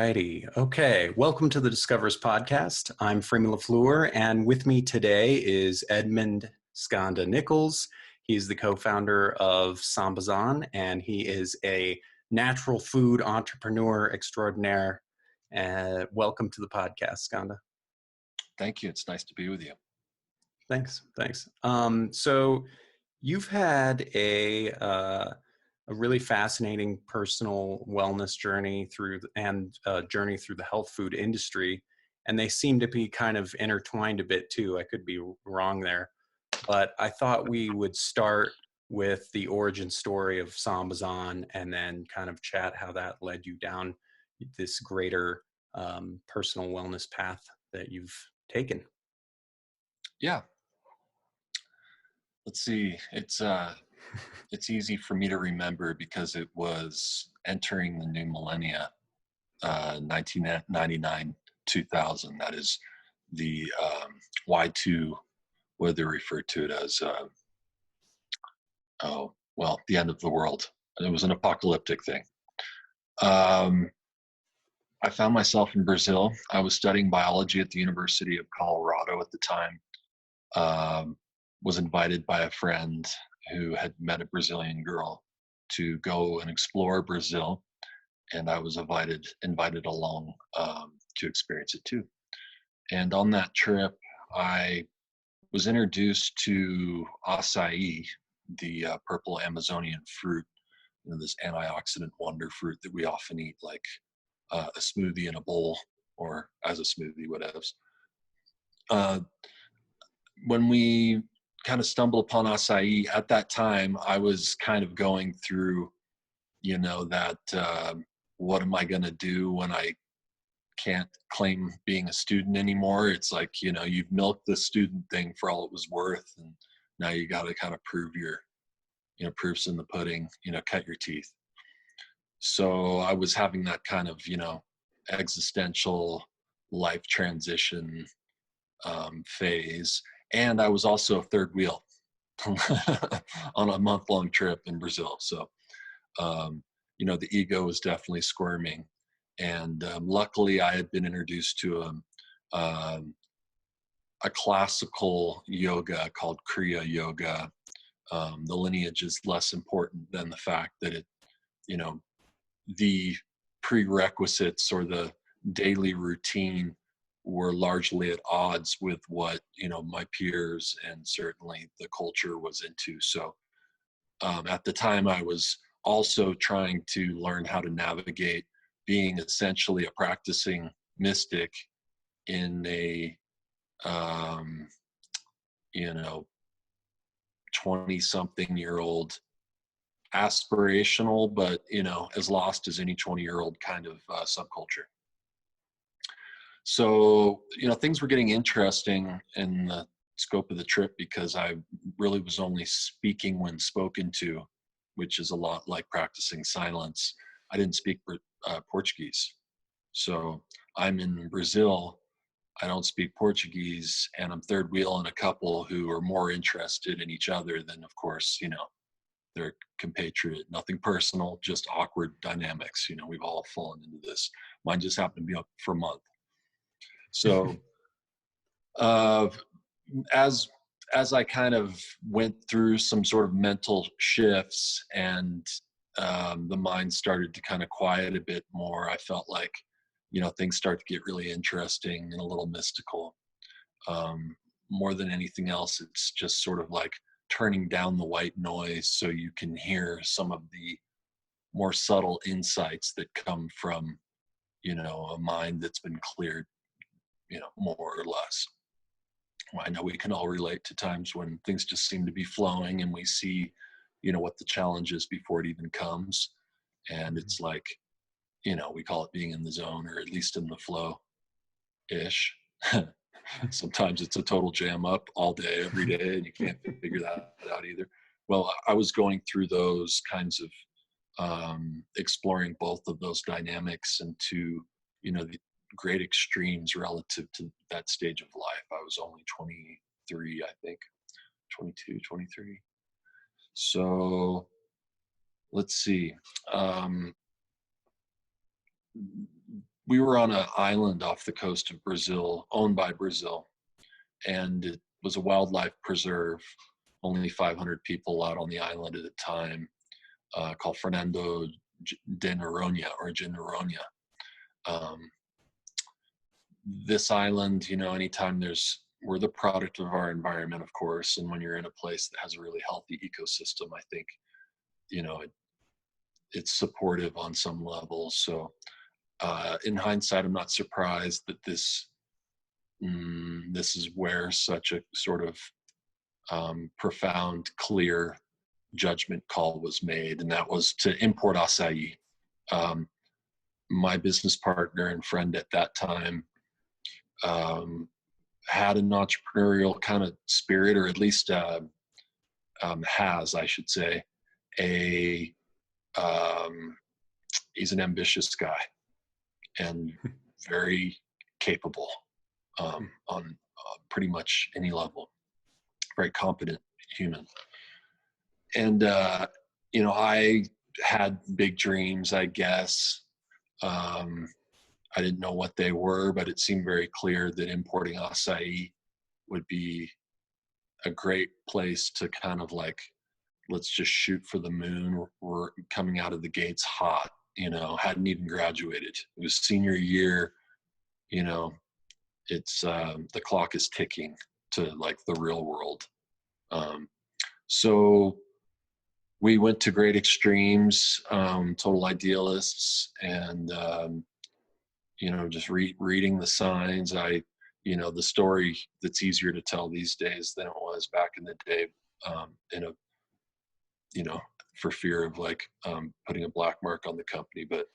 righty. Okay. Welcome to the Discoverers podcast. I'm FreemanLaFleur, and with me today is Edmund Skanda Nichols. He's the co-founder of Sambazon, and he is a natural food entrepreneur extraordinaire. Welcome to the podcast, Skanda. Thank you. It's nice to be with you. Thanks. So you've had a really fascinating personal wellness journey through the health food industry, and they seem to be kind of intertwined a bit too. I could be wrong there, but I thought we would start with the origin story of Sambazon and then kind of chat how that led you down this greater personal wellness path that you've taken. Yeah. Let's see. It's easy for me to remember because it was entering the new millennia, 1999, 2000. That is the Y2, what they refer to it as, the end of the world. It was an apocalyptic thing. I found myself in Brazil. I was studying biology at the University of Colorado at the time. Was invited by a friend who had met a Brazilian girl to go and explore Brazil, and I was invited along to experience it too. And on that trip, I was introduced to acai, the purple Amazonian fruit, this antioxidant wonder fruit that we often eat like a smoothie in a bowl or as a smoothie, whatever. When we kind of stumbled upon acai, at that time, I was kind of going through, what am I going to do when I can't claim being a student anymore? It's like, you've milked the student thing for all it was worth, and now you got to kind of prove proofs in the pudding, cut your teeth. So I was having that kind of, existential life transition phase. And I was also a third wheel on a month-long trip in Brazil. So, the ego was definitely squirming. And luckily, I had been introduced to a classical yoga called Kriya Yoga. The lineage is less important than the fact that it, the prerequisites or the daily routine were largely at odds with what my peers and certainly the culture was into. So at the time, I was also trying to learn how to navigate being essentially a practicing mystic in a 20-something-year-old aspirational, but as lost as any 20-year-old kind of subculture. So, things were getting interesting in the scope of the trip because I really was only speaking when spoken to, which is a lot like practicing silence. I didn't speak Portuguese. So I'm in Brazil. I don't speak Portuguese, and I'm third wheel in a couple who are more interested in each other than, of course, their compatriot. Nothing personal, just awkward dynamics. We've all fallen into this. Mine just happened to be up for a month. So as I kind of went through some sort of mental shifts and the mind started to kind of quiet a bit more, I felt like, things start to get really interesting and a little mystical. More than anything else, it's just sort of like turning down the white noise so you can hear some of the more subtle insights that come from, a mind that's been cleared, more or less. I know we can all relate to times when things just seem to be flowing and we see, what the challenge is before it even comes. And it's like, we call it being in the zone, or at least in the flow-ish. Sometimes it's a total jam up all day, every day, and you can't figure that out either. Well, I was going through those kinds of exploring both of those dynamics into, the great extremes relative to that stage of life. I was only 23, I think, 22, 23. So let's see. we were on an island off the coast of Brazil, owned by Brazil, and it was a wildlife preserve. Only 500 people out on the island at a time, called Fernando de Noronha or de Noronha. This island, you know, anytime we're the product of our environment, of course, and when you're in a place that has a really healthy ecosystem, I think, you know, it's supportive on some level. So in hindsight, I'm not surprised that this is where such a sort of profound, clear judgment call was made, and that was to import acai. My business partner and friend at that time had an entrepreneurial kind of spirit, or at least has, I should say, he's an ambitious guy and very capable on pretty much any level, very competent human. And, you know, I had big dreams, I guess. I didn't know what they were, but it seemed very clear that importing acai would be a great place to kind of like, let's just shoot for the moon. We're coming out of the gates hot, you know, hadn't even graduated. It was senior year, you know, it's, the clock is ticking to like the real world. So we went to great extremes, total idealists, and, you know, just reading the signs. You know, the story that's easier to tell these days than it was back in the day, you know, for fear of like putting a black mark on the company. But,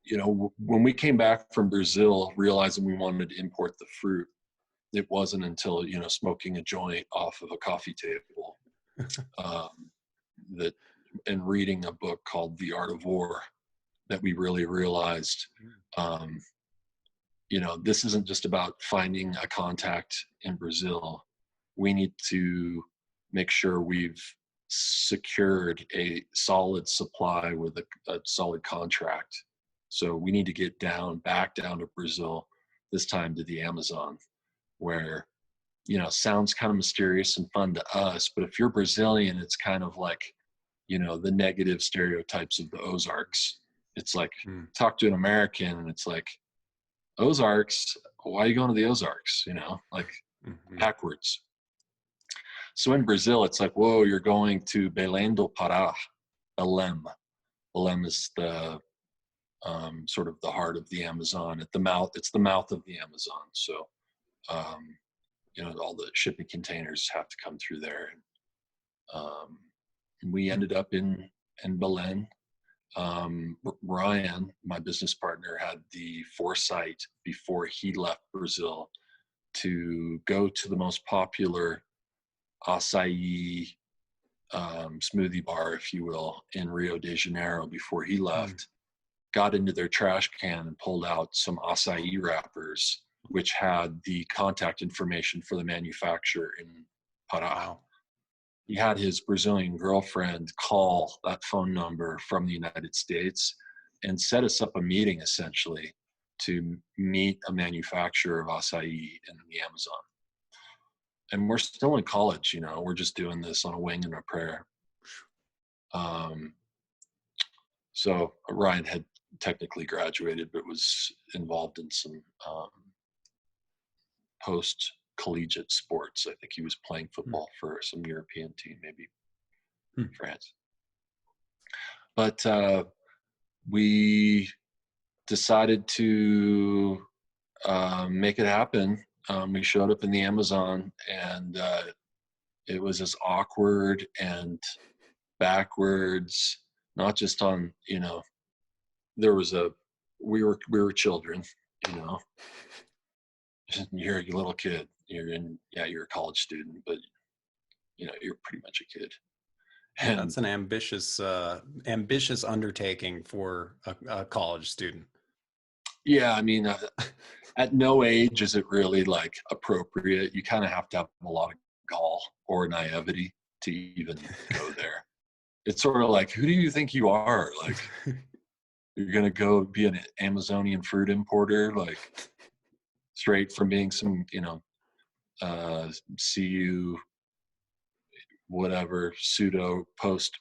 you know, when we came back from Brazil, realizing we wanted to import the fruit, it wasn't until, you know, smoking a joint off of a coffee table and reading a book called The Art of War that we really realized, you know, this isn't just about finding a contact in Brazil. We need to make sure we've secured a solid supply with a solid contract. So we need to get back down to Brazil, this time to the Amazon, where, you know, sounds kind of mysterious and fun to us, but if you're Brazilian, it's kind of like, you know, the negative stereotypes of the Ozarks. It's like, talk to an American and it's like, Ozarks, why are you going to the Ozarks? You know, like backwards. So in Brazil, it's like, whoa, you're going to Belém do Pará, Belém. Belém is the sort of the heart of the Amazon. At the mouth, it's the mouth of the Amazon. So, you know, all the shipping containers have to come through there. And we ended up in Belém. Ryan, my business partner, had the foresight before he left Brazil to go to the most popular acai smoothie bar, if you will, in Rio de Janeiro before he left. Got into their trash can and pulled out some acai wrappers, which had the contact information for the manufacturer in Pará. Wow. He had his Brazilian girlfriend call that phone number from the United States and set us up a meeting, essentially, to meet a manufacturer of acai in the Amazon. And we're still in college, you know, we're just doing this on a wing and a prayer. So Ryan had technically graduated, but was involved in some post-collegiate sports. I think he was playing football for some European team, maybe France. But we decided to make it happen. We showed up in the Amazon, and it was as awkward and backwards, not just on, you know, we were children, you know. You're a little kid. You're a college student, but you know, you're pretty much a kid. And that's an ambitious undertaking for a college student. Yeah, I mean, at no age is it really like appropriate. You kind of have to have a lot of gall or naivety to even go there. It's sort of like, who do you think you are? Like, you're going to go be an Amazonian fruit importer, like straight from being some, CU, whatever, pseudo post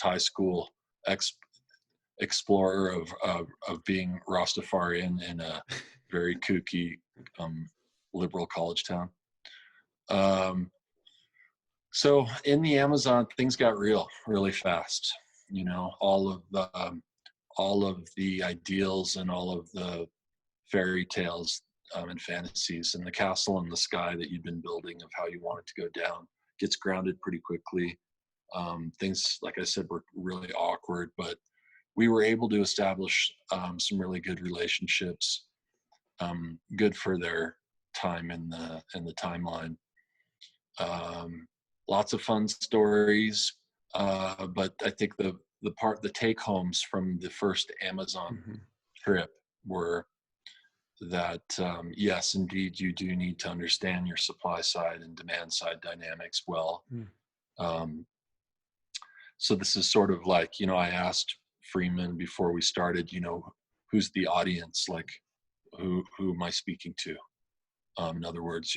high school explorer of being Rastafarian in a very kooky liberal college town. So in the Amazon, things got real really fast. All of the ideals and all of the fairy tales and fantasies and the castle in the sky that you've been building of how you want it to go down gets grounded pretty quickly. Things, like I said, were really awkward, but we were able to establish some really good relationships, good for their time in the timeline. Lots of fun stories, but I think the take homes from the first Amazon trip were that yes, indeed, you do need to understand your supply side and demand side dynamics well. So this is sort of like, I asked Freeman before we started, who's the audience? Like, who am I speaking to? In other words,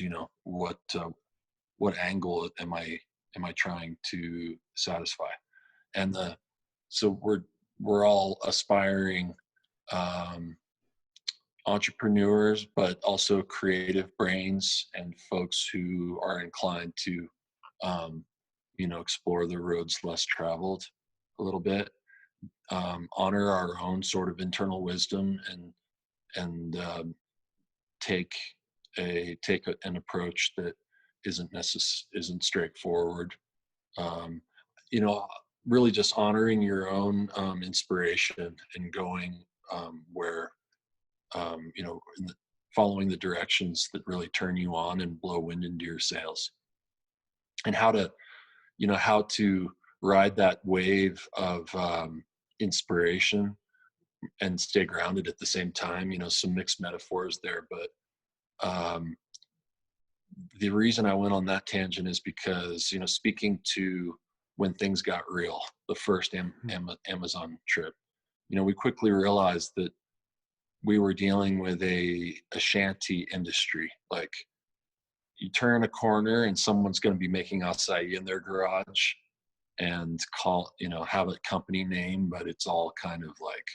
what angle am I trying to satisfy? And so we're all aspiring entrepreneurs, but also creative brains and folks who are inclined to explore the roads less traveled a little bit, honor our own sort of internal wisdom, and take an approach that isn't straightforward. Really just honoring your own inspiration and going where following the directions that really turn you on and blow wind into your sails, and how to ride that wave of inspiration and stay grounded at the same time. Some mixed metaphors there, but the reason I went on that tangent is because, speaking to when things got real, the first Amazon trip, we quickly realized that we were dealing with a shanty industry. Like, you turn a corner and someone's going to be making acai in their garage and have a company name, but it's all kind of like,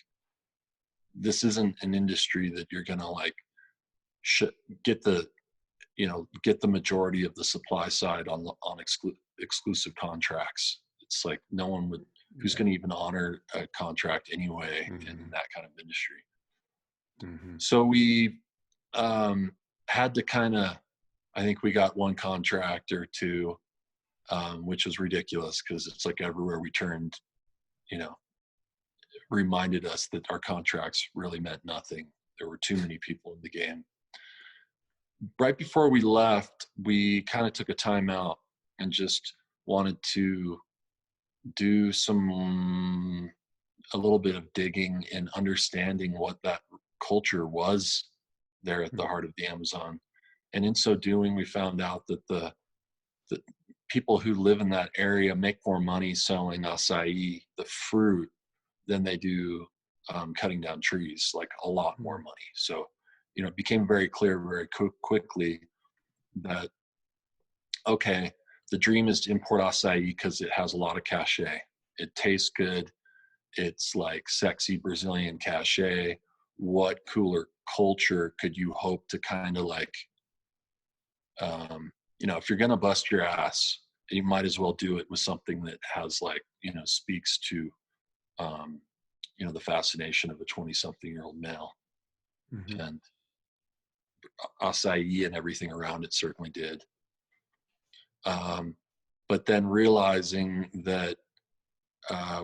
this isn't an industry that you're going to like get the majority of the supply side on exclusive contracts. It's like no one who's going to even honor a contract anyway in that kind of industry. So we had to I think we got one contract or two, which was ridiculous because it's like everywhere we turned, reminded us that our contracts really meant nothing. There were too many people in the game. Right before we left, we kind of took a time out and just wanted to do a little bit of digging and understanding what that culture was there at the heart of the Amazon. And in so doing, we found out that the people who live in that area make more money selling acai, the fruit, than they do cutting down trees, like a lot more money. So, it became very clear very quickly that, okay, the dream is to import acai because it has a lot of cachet. It tastes good. It's like sexy Brazilian cachet. What cooler culture could you hope to kind of like, if you're going to bust your ass, you might as well do it with something that has like, speaks to, the fascination of a 20-something-year-old male. And acai and everything around it certainly did. But then realizing that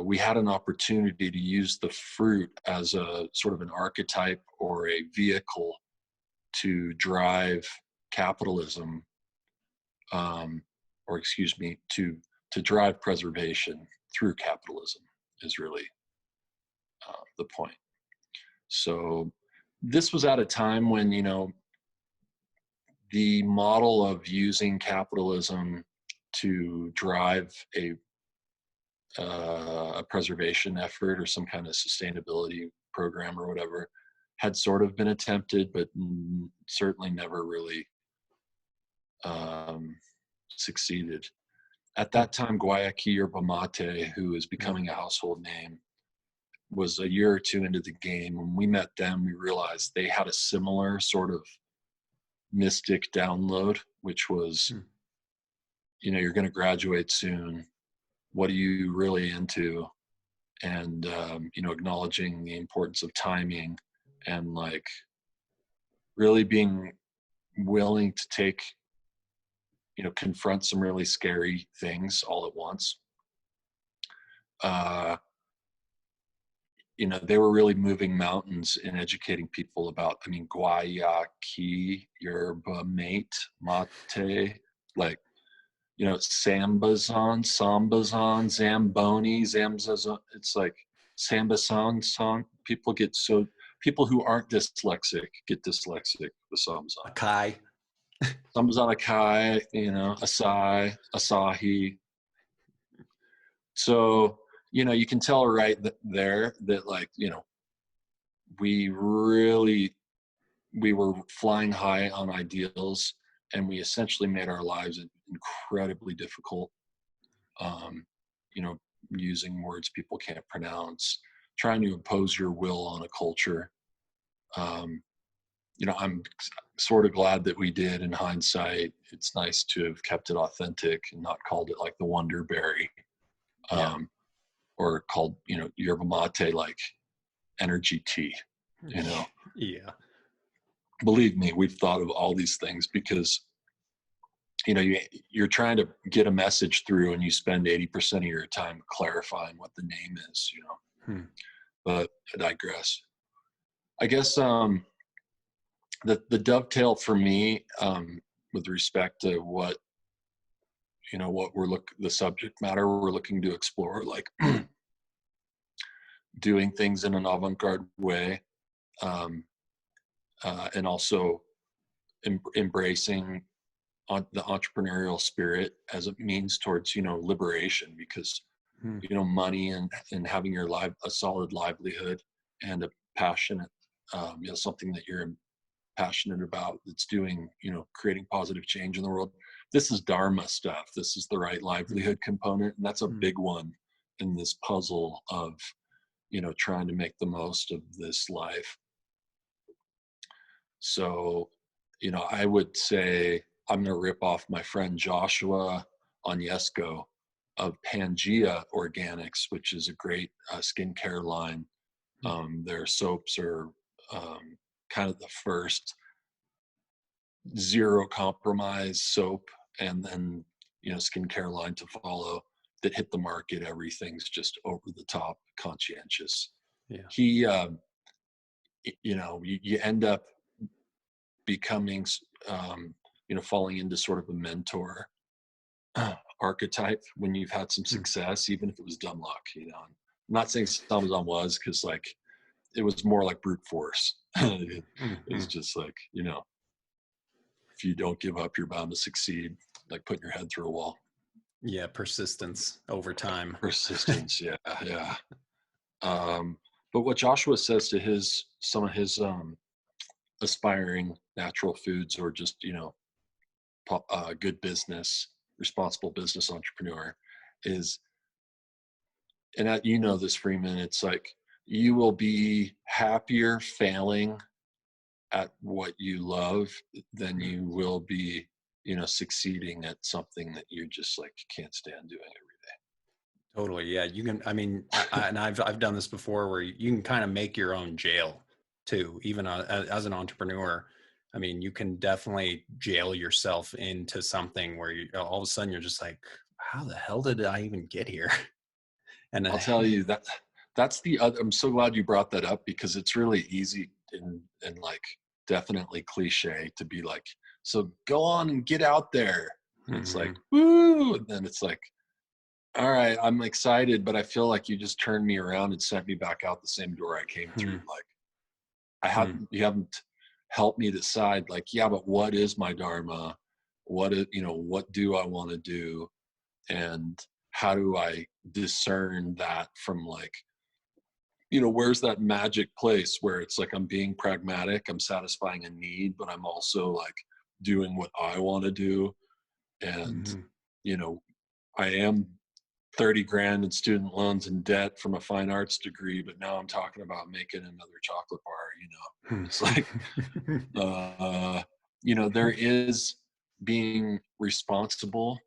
we had an opportunity to use the fruit as a sort of an archetype or a vehicle to drive capitalism, to drive preservation through capitalism is really the point. So this was at a time when, the model of using capitalism to drive a a preservation effort or some kind of sustainability program or whatever had sort of been attempted, but certainly never really succeeded. At that time, Guayaquil Yerba Mate, who is becoming a household name, was a year or two into the game. When we met them, we realized they had a similar sort of mystic download, which was, you're going to graduate soon. What are you really into? And, acknowledging the importance of timing and like really being willing to take, confront some really scary things all at once. They were really moving mountains in educating people about, Guayaquil Yerba Mate, like, Sambazon, Zamboni, Zamzazon. It's like Sambazon song. People who aren't dyslexic get dyslexic with Sambazon. Acai. Sambazon Acai, Acai, Asahi. So, you can tell right there that like, we were flying high on ideals, and we essentially made our lives incredibly difficult, using words people can't pronounce, trying to impose your will on a culture. I'm sort of glad that we did in hindsight. It's nice to have kept it authentic and not called it like the Wonderberry, or called, yerba mate like energy tea, Yeah. Believe me, we've thought of all these things because, you're trying to get a message through and you spend 80% of your time clarifying what the name is, But I digress. I guess the dovetail for me, with respect to what the subject matter we're looking to explore, like doing things in an avant-garde way, and also embracing the entrepreneurial spirit as a means towards, liberation, because, money and having a solid livelihood and a passionate, something that you're passionate about that's doing, creating positive change in the world. This is Dharma stuff. This is the right livelihood component. And that's a big one in this puzzle of, trying to make the most of this life. So, I would say I'm going to rip off my friend Joshua Onyesco of Pangea Organics, which is a great skincare line. Their soaps are kind of the first zero compromise soap, and then, skincare line to follow that hit the market. Everything's just over the top conscientious. Yeah. He, you end up becoming, falling into sort of a mentor archetype when you've had some success, even if it was dumb luck. I'm not saying Sambazon was, because like it was more like brute force. It's just like, if you don't give up, you're bound to succeed, like putting your head through a wall. Yeah, persistence over time. Persistence, yeah. But what Joshua says to some of his aspiring natural foods, or just, good business, responsible business entrepreneur, is, and this, Freeman, it's like, you will be happier failing at what you love than you will be, succeeding at something that you're just like, can't stand doing every day. Totally. Yeah. You can, and I've done this before, where you can kind of make your own jail too, even as an entrepreneur. You can definitely jail yourself into something where all of a sudden you're just like, how the hell did I even get here? And I'll tell you that's the other, I'm so glad you brought that up, because it's really easy and like definitely cliche to be like, so go on and get out there. And it's like, woo. And then it's like, all right, I'm excited, but I feel like you just turned me around and sent me back out the same door I came through. Like you haven't helped me decide, like, yeah, but what is my Dharma? What do I want to do? And how do I discern that from like, where's that magic place where it's like I'm being pragmatic, I'm satisfying a need, but I'm also like doing what I want to do. And, Mm-hmm. I am 30 grand in student loans and debt from a fine arts degree, but now I'm talking about making another chocolate bar. It's like, there is being responsible,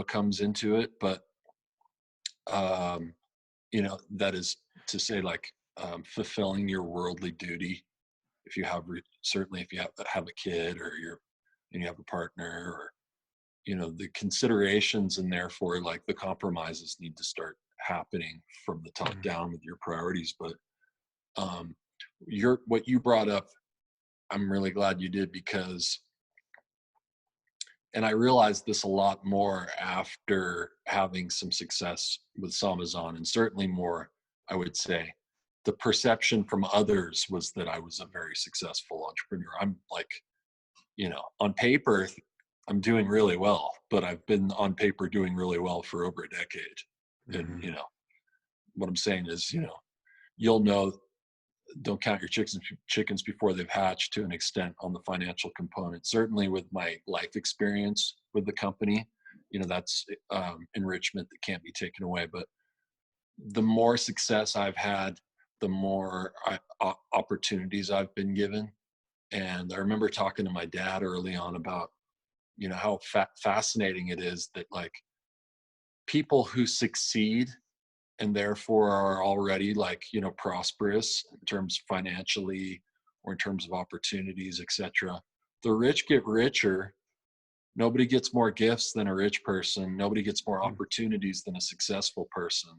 comes into it, but, that is to say like, fulfilling your worldly duty. If you have, certainly if you have a kid or and you have a partner, or, the considerations and therefore like the compromises need to start happening from the top down with your priorities. But what you brought up, I'm really glad you did, because, and I realized this a lot more after having some success with Sambazon, and certainly more, I would say, the perception from others was that I was a very successful entrepreneur. I'm like, on paper, I'm doing really well, but I've been on paper doing really well for over a decade. And, what I'm saying is, you'll know, don't count your chickens before they've hatched to an extent on the financial component. Certainly with my life experience with the company, that's enrichment that can't be taken away. But the more success I've had, the more opportunities I've been given. And I remember talking to my dad early on about, how fascinating it is that like people who succeed and therefore are already like, prosperous in terms financially or in terms of opportunities, etc. The rich get richer. Nobody gets more gifts than a rich person. Nobody gets more opportunities than a successful person.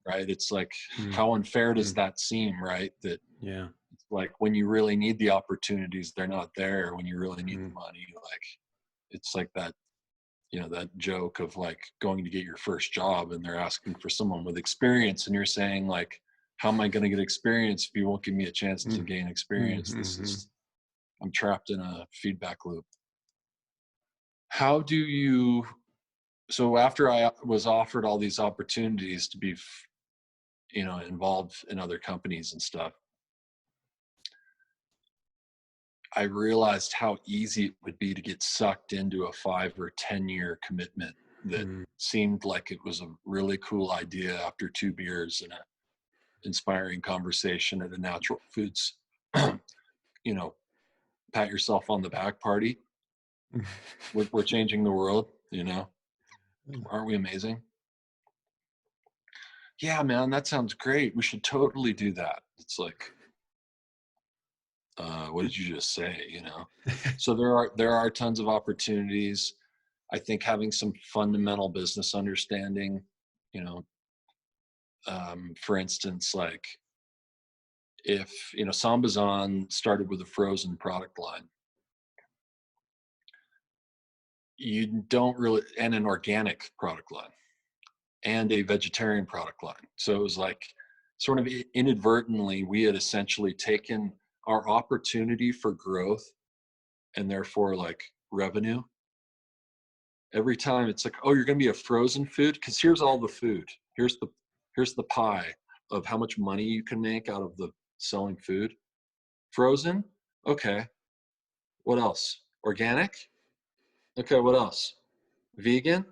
Right? It's like, how unfair does that seem, right? That, yeah, like when you really need the opportunities, they're not there. When you really need the money, like it's like that, that joke of like going to get your first job and they're asking for someone with experience, and you're saying like, how am I going to get experience if you won't give me a chance to gain experience? I'm trapped in a feedback loop. How do you, so after I was offered all these opportunities to be, involved in other companies and stuff, I realized how easy it would be to get sucked into a 5 or 10-year commitment that seemed like it was a really cool idea after 2 beers and an inspiring conversation at a natural foods, pat yourself on the back party. We're changing the world, aren't we amazing? Yeah, man, that sounds great. We should totally do that. It's like, what did you just say? So there are tons of opportunities. I think having some fundamental business understanding, for instance, like if, Sambazon started with a frozen product line, you don't really, and an organic product line and a vegetarian product line. So it was like sort of inadvertently, we had essentially taken our opportunity for growth and therefore like revenue. Every time it's like, oh, you're going to be a frozen food, because here's all the food. Here's the pie of how much money you can make out of the selling food. Frozen, okay. What else? Organic, okay. What else? Vegan.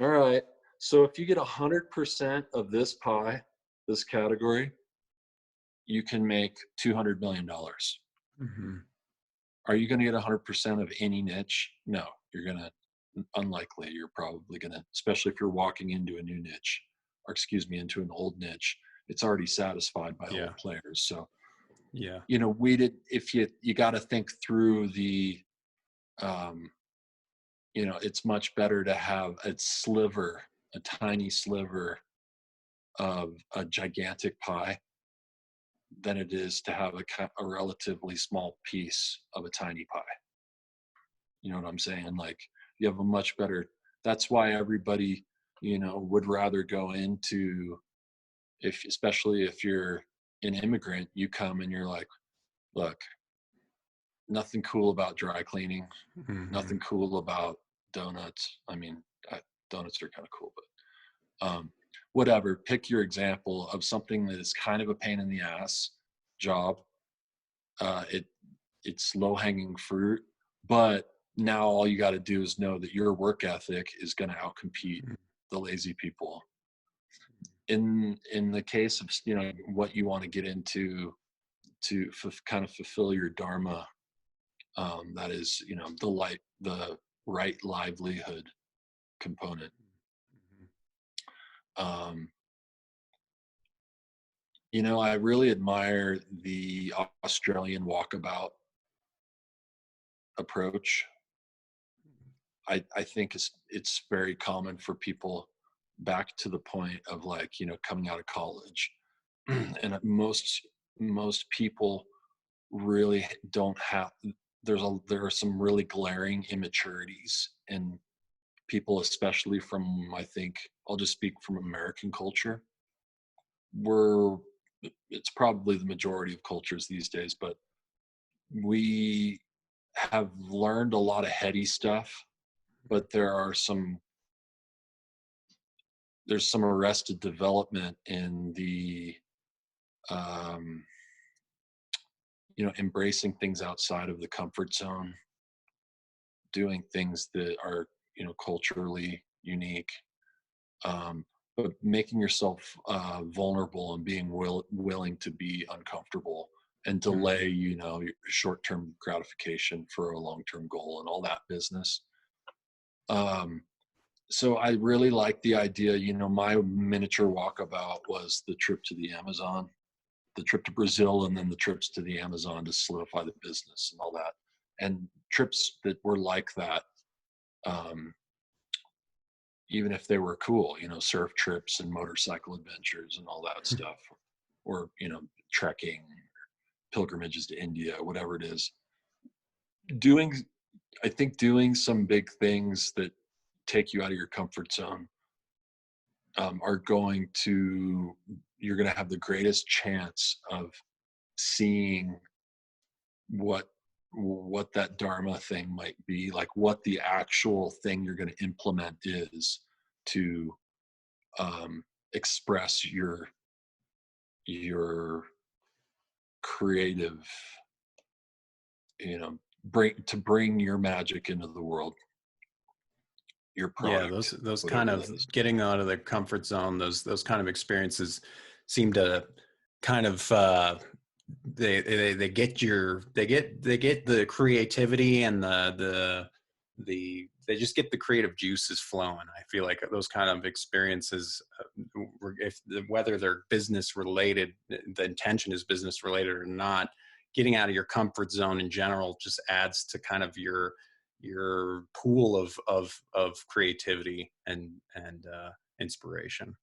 All right. So if you get 100% of this pie, this category, you can make $200 million. Are you going to get 100% of any niche? No, you're going to, unlikely. You're probably going to, especially if you're walking into a new niche, or excuse me, into an old niche, it's already satisfied by old players. So, if you got to think through the, it's much better to have a tiny sliver of a gigantic pie than it is to have a relatively small piece of a tiny pie. You know what I'm saying? Like you have a much better, that's why everybody, would rather go into, especially if you're an immigrant, you come and you're like, look, nothing cool about dry cleaning, nothing cool about donuts. I mean, donuts are kind of cool, but whatever. Pick your example of something that is kind of a pain in the ass job. It's low hanging fruit, but now all you got to do is know that your work ethic is going to outcompete the lazy people. In the case of, you know, what you want to get into to kind of fulfill your dharma, that is, you know, the right livelihood component. You know, I really admire the Australian walkabout approach. I think it's very common for people back to the point of, like, you know, coming out of college, and most people really don't have. There are some really glaring immaturities in people, especially from, I think I'll just speak from American culture. It's probably the majority of cultures these days, but we have learned a lot of heady stuff, but there's some arrested development in the you know, embracing things outside of the comfort zone, doing things that are, you know, culturally unique, but making yourself vulnerable and being willing to be uncomfortable and delay, you know, your short-term gratification for a long-term goal and all that business. So I really like the idea. You know, my miniature walkabout was the trip to the Amazon, the trip to Brazil, and then the trips to the Amazon to solidify the business and all that. And trips that were like that, even if they were cool, you know, surf trips and motorcycle adventures and all that stuff, or, you know, trekking, pilgrimages to India, whatever it is. I think doing some big things that take you out of your comfort zone you're going to have the greatest chance of seeing what that dharma thing might be, like what the actual thing you're going to implement is to express your creative, you know, bring your magic into the world, your Yeah, product, those kind whatever of that is. getting out of the comfort zone, those kind of experiences seem to kind of they get the creativity and they just get the creative juices flowing. I feel like those kind of experiences, whether they're business related, the intention is business related or not, getting out of your comfort zone in general just adds to kind of your pool of creativity and inspiration.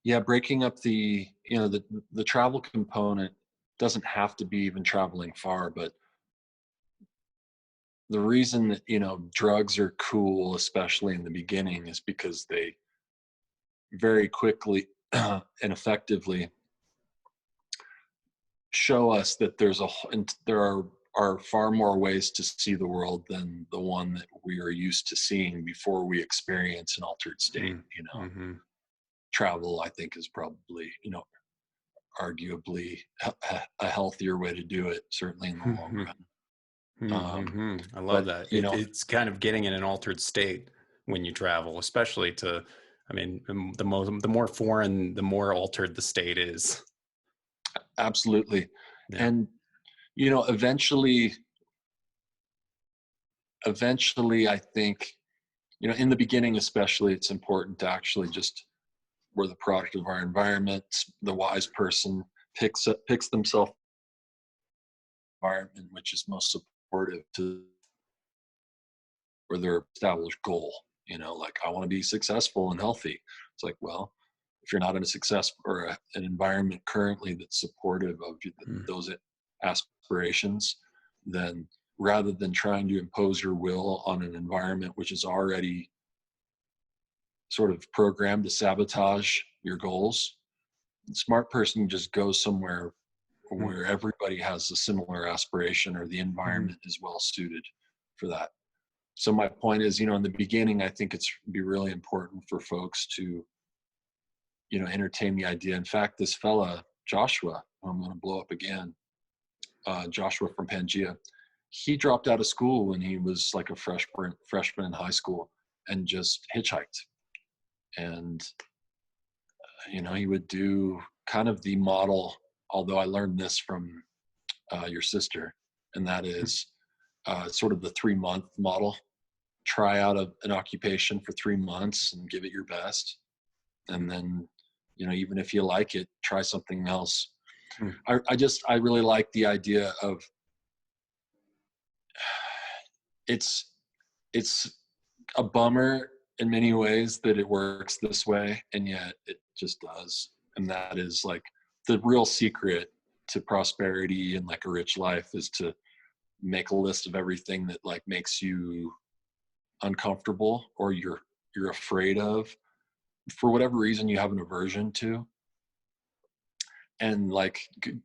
Yeah, breaking up the, you know, the travel component doesn't have to be even traveling far, but the reason that, you know, drugs are cool, especially in the beginning, is because they very quickly and effectively show us that there are far more ways to see the world than the one that we are used to seeing before we experience an altered state. You know, travel, I think, is probably, you know, arguably a healthier way to do it, certainly in the long run. I love But, that. you know, It's kind of getting in an altered state when you travel, especially to, I mean, the more foreign, the more altered the state is. absolutely. Yeah. And, you know, eventually, I think, you know, in the beginning, especially, it's important to actually just, we're the product of our environment. The wise person picks themselves environment which is most supportive to or their established goal. You know, like, I want to be successful and healthy. It's like, well, if you're not in a success or an environment currently that's supportive of those aspirations, then rather than trying to impose your will on an environment which is already sort of programmed to sabotage your goals, the smart person just goes somewhere where everybody has a similar aspiration or the environment is well suited for that. So my point is, in the beginning, I think it's be really important for folks to, entertain the idea. In fact, this fella, Joshua, who I'm going to blow up again, Joshua from Pangea, he dropped out of school when he was like a freshman in high school and just hitchhiked. And, he would do kind of the model, although I learned this from your sister, and that is sort of the 3-month model. Try out an occupation for 3 months and give it your best. And then, even if you like it, try something else. I really like the idea of it's a bummer in many ways that it works this way, and yet it just does. And that is like the real secret to prosperity and like a rich life is to make a list of everything that like makes you uncomfortable or you're afraid of, for whatever reason you have an aversion to, and like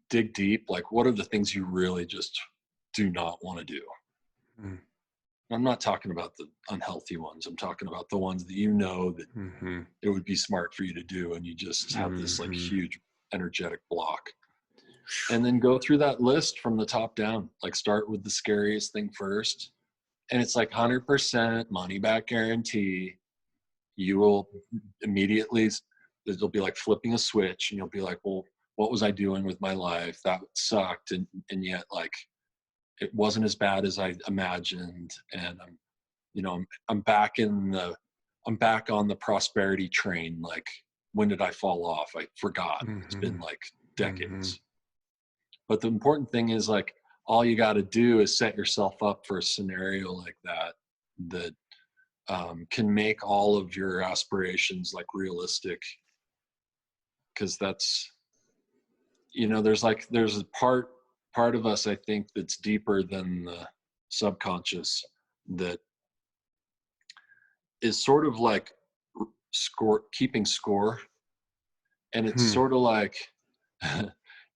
dig deep, like what are the things you really just do not want to do. I'm not talking about the unhealthy ones. I'm talking about the ones that that it would be smart for you to do, and you just have this like huge energetic block. And then go through that list from the top down. Like start with the scariest thing first, and it's like 100% money back guarantee. You will immediately, it'll be like flipping a switch, and you'll be like, well, what was I doing with my life? That sucked, and yet like it wasn't as bad as I imagined, and I'm back on the prosperity train. Like, when did I fall off? I forgot. It's been like decades. But the important thing is like all you got to do is set yourself up for a scenario like that can make all of your aspirations like realistic. Because that's, there's a part of us, I think, that's deeper than the subconscious, that is sort of like keeping score. And it's sort of like,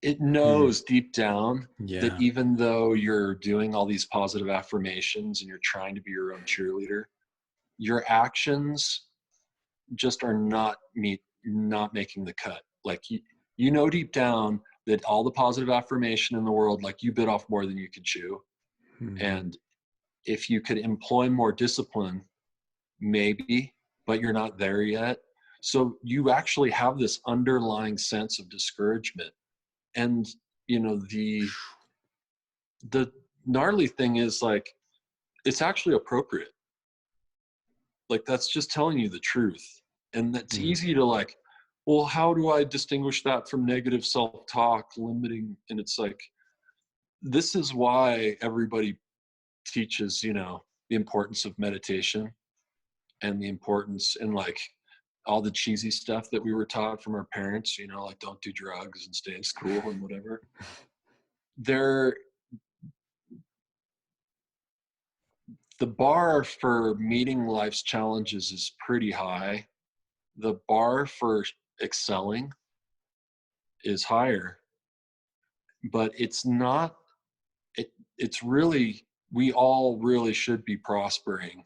it knows deep down that even though you're doing all these positive affirmations and you're trying to be your own cheerleader, your actions just are not making the cut. Like deep down that all the positive affirmation in the world, like you bit off more than you could chew. And if you could employ more discipline, maybe, but you're not there yet. So you actually have this underlying sense of discouragement. And, the gnarly thing is like, it's actually appropriate. Like, that's just telling you the truth. And that's easy to like, well, how do I distinguish that from negative self-talk, limiting? And it's like, this is why everybody teaches, the importance of meditation and the importance and like all the cheesy stuff that we were taught from our parents, like don't do drugs and stay in school and whatever. The bar for meeting life's challenges is pretty high. The bar for excelling is higher, but it's not, it's really, we all really should be prospering,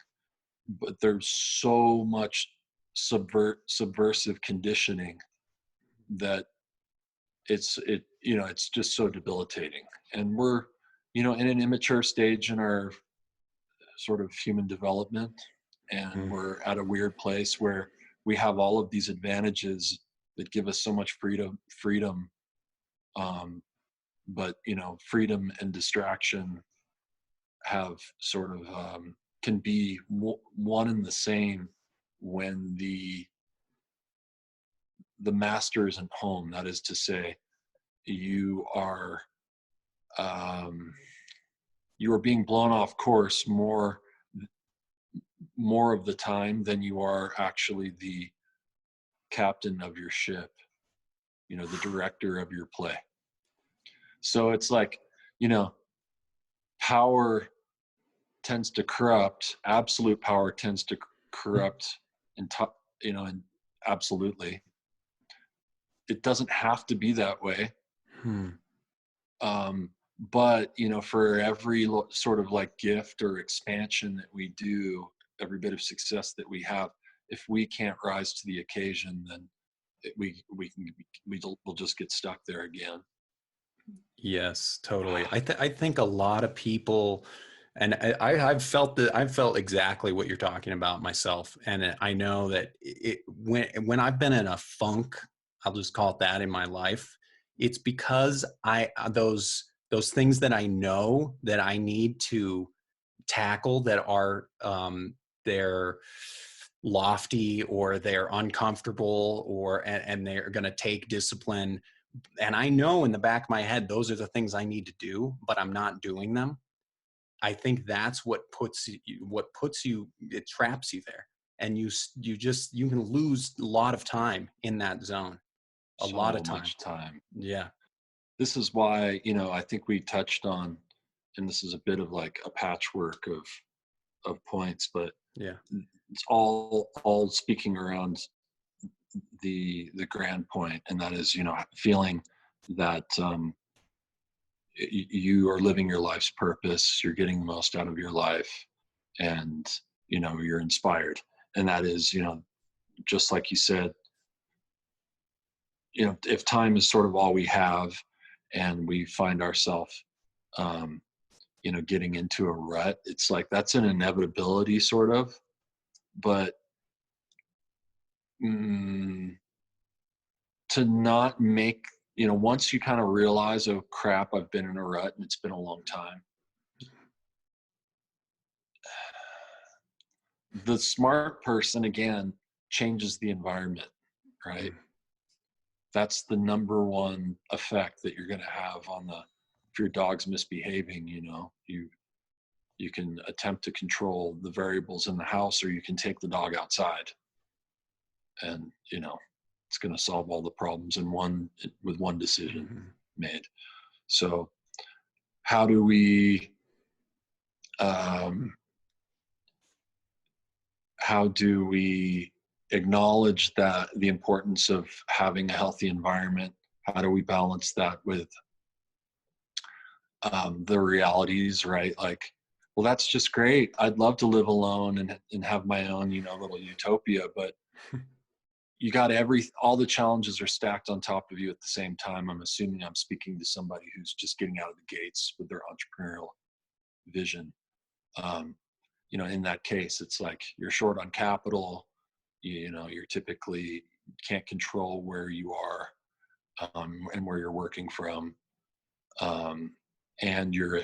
but there's so much subversive conditioning that it's just so debilitating. And we're, in an immature stage in our sort of human development, and we're at a weird place where we have all of these advantages that give us so much freedom. But freedom and distraction have sort of can be one and the same when the master isn't home. That is to say, you are being blown off course more of the time than you are actually the captain of your ship, the director of your play. So it's like, power tends to corrupt, absolute power tends to corrupt, and absolutely. It doesn't have to be that way. But, you know, for every sort of like gift or expansion that we do, every bit of success that we have, if we can't rise to the occasion, then we'll just get stuck there again. Yes, totally. I think a lot of people, and I've felt that, I've felt exactly what you're talking about myself. And I know that when I've been in a funk, I'll just call it that, in my life, it's because those things that I know that I need to tackle, that are they're lofty, or they're uncomfortable, or and they're going to take discipline, and I know in the back of my head those are the things I need to do, but I'm not doing them. I think that's what puts you, it traps you there, and you can lose a lot of time in that zone, a lot So of time. much time. Yeah. This is why, you know, I think we touched on, and this is a bit of like a patchwork of points, but Yeah. it's all speaking around the grand point, and that is, you know, feeling that you are living your life's purpose, you're getting the most out of your life, and you know, you're inspired. And that is, you know, just like you said, you know, if time is sort of all we have, and we find ourselves you know, getting into a rut, it's like that's an inevitability sort of. But mm, to not make, you know, once you kind of realize, oh crap, I've been in a rut and it's been a long time, the smart person again changes the environment, right? That's the number one effect that you're going to have on the, if your dog's misbehaving, you know, you can attempt to control the variables in the house, or you can take the dog outside, and you know, it's going to solve all the problems in one, with one decision Mhm. made. So how do we um, how do we acknowledge that, the importance of having a healthy environment? How do we balance that with the realities, right? Like, well, that's just great, I'd love to live alone and have my own, you know, little utopia, but you got all the challenges are stacked on top of you at the same time. I'm assuming I'm speaking to somebody who's just getting out of the gates with their entrepreneurial vision. um, you know, in that case, it's like you're short on capital, you know, you're typically can't control where you are, and where you're working from, um, and you're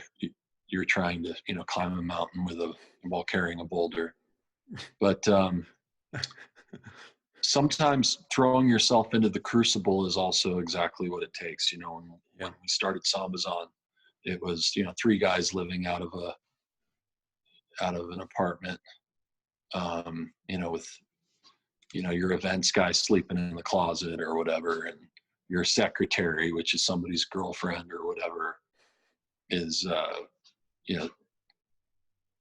trying to, you know, climb a mountain while carrying a boulder. But sometimes throwing yourself into the crucible is also exactly what it takes. You know, Yeah. when we started Sambazon, it was, you know, three guys living out of an apartment, you know, with, you know, your events guy sleeping in the closet or whatever, and your secretary, which is somebody's girlfriend or whatever, is you know,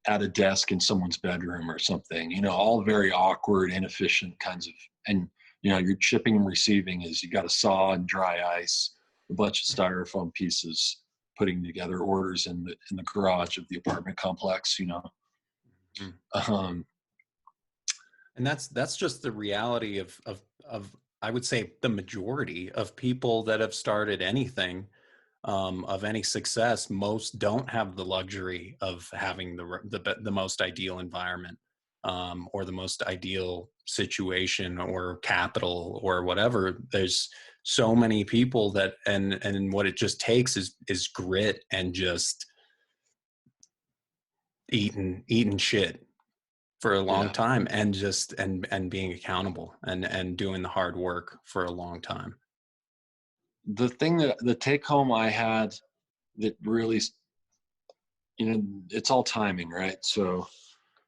at a desk in someone's bedroom or something, you know, all very awkward, inefficient kinds of. And you know, your shipping and receiving is, you got a saw and dry ice, a bunch of styrofoam pieces, putting together orders in the garage of the apartment complex, you know. Mhm. um And that's just the reality of I would say the majority of people that have started anything, of any success. Most don't have the luxury of having the most ideal environment, or the most ideal situation or capital or whatever. There's so many people that, and what it just takes is grit, and just eating shit for a long yeah, time, and just and being accountable, and doing the hard work for a long time. the take home I had that really, you know, it's all timing, right? So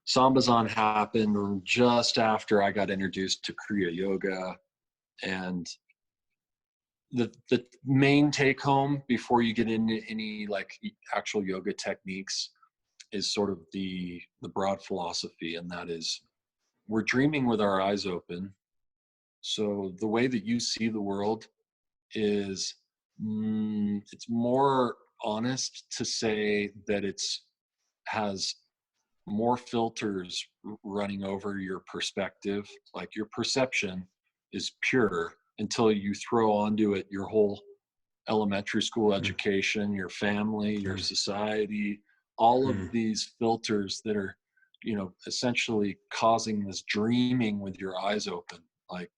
Sambazon happened just after I got introduced to Kriya Yoga. And the main take home before you get into any like actual yoga techniques is sort of the broad philosophy, and that is, we're dreaming with our eyes open. So the way that you see the world is, it's more honest to say that has more filters running over your perspective. Like your perception is pure until you throw onto it your whole elementary school education, your family, your society, all of these filters that are, essentially causing this dreaming with your eyes open. Like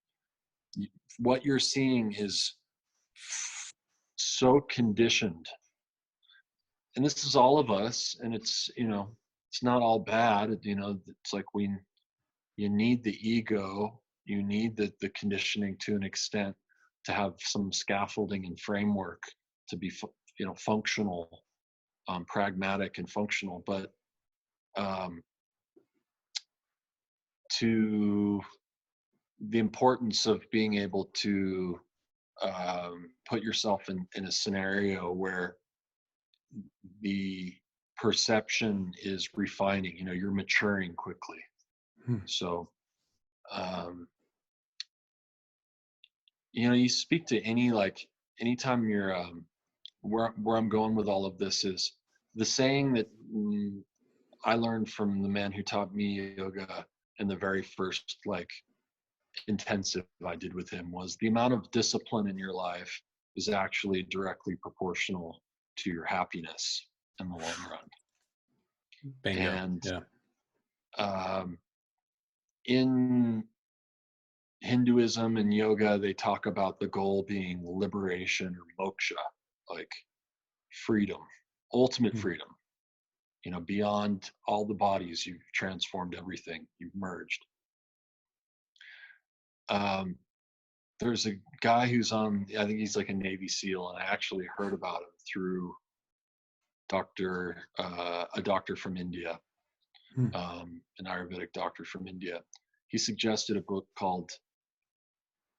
what you're seeing is so conditioned. And this is all of us, and it's not all bad. It's like you need the ego, you need the conditioning to an extent to have some scaffolding and framework to be functional, pragmatic and functional. But to the importance of being able to put yourself in a scenario where the perception is refining, you're maturing quickly. So you speak to anytime you're where I'm going with all of this is the saying that I learned from the man who taught me yoga in the very first intensive I did with him was the amount of discipline in your life is actually directly proportional to your happiness in the long run. Bingo. And yeah. In Hinduism and yoga, they talk about the goal being liberation or moksha, like freedom, ultimate freedom. Beyond all the bodies, you've transformed everything, you've merged. There's a guy who's I think he's like a Navy SEAL, and I actually heard about him through a doctor from India, an Ayurvedic doctor from India. He suggested a book called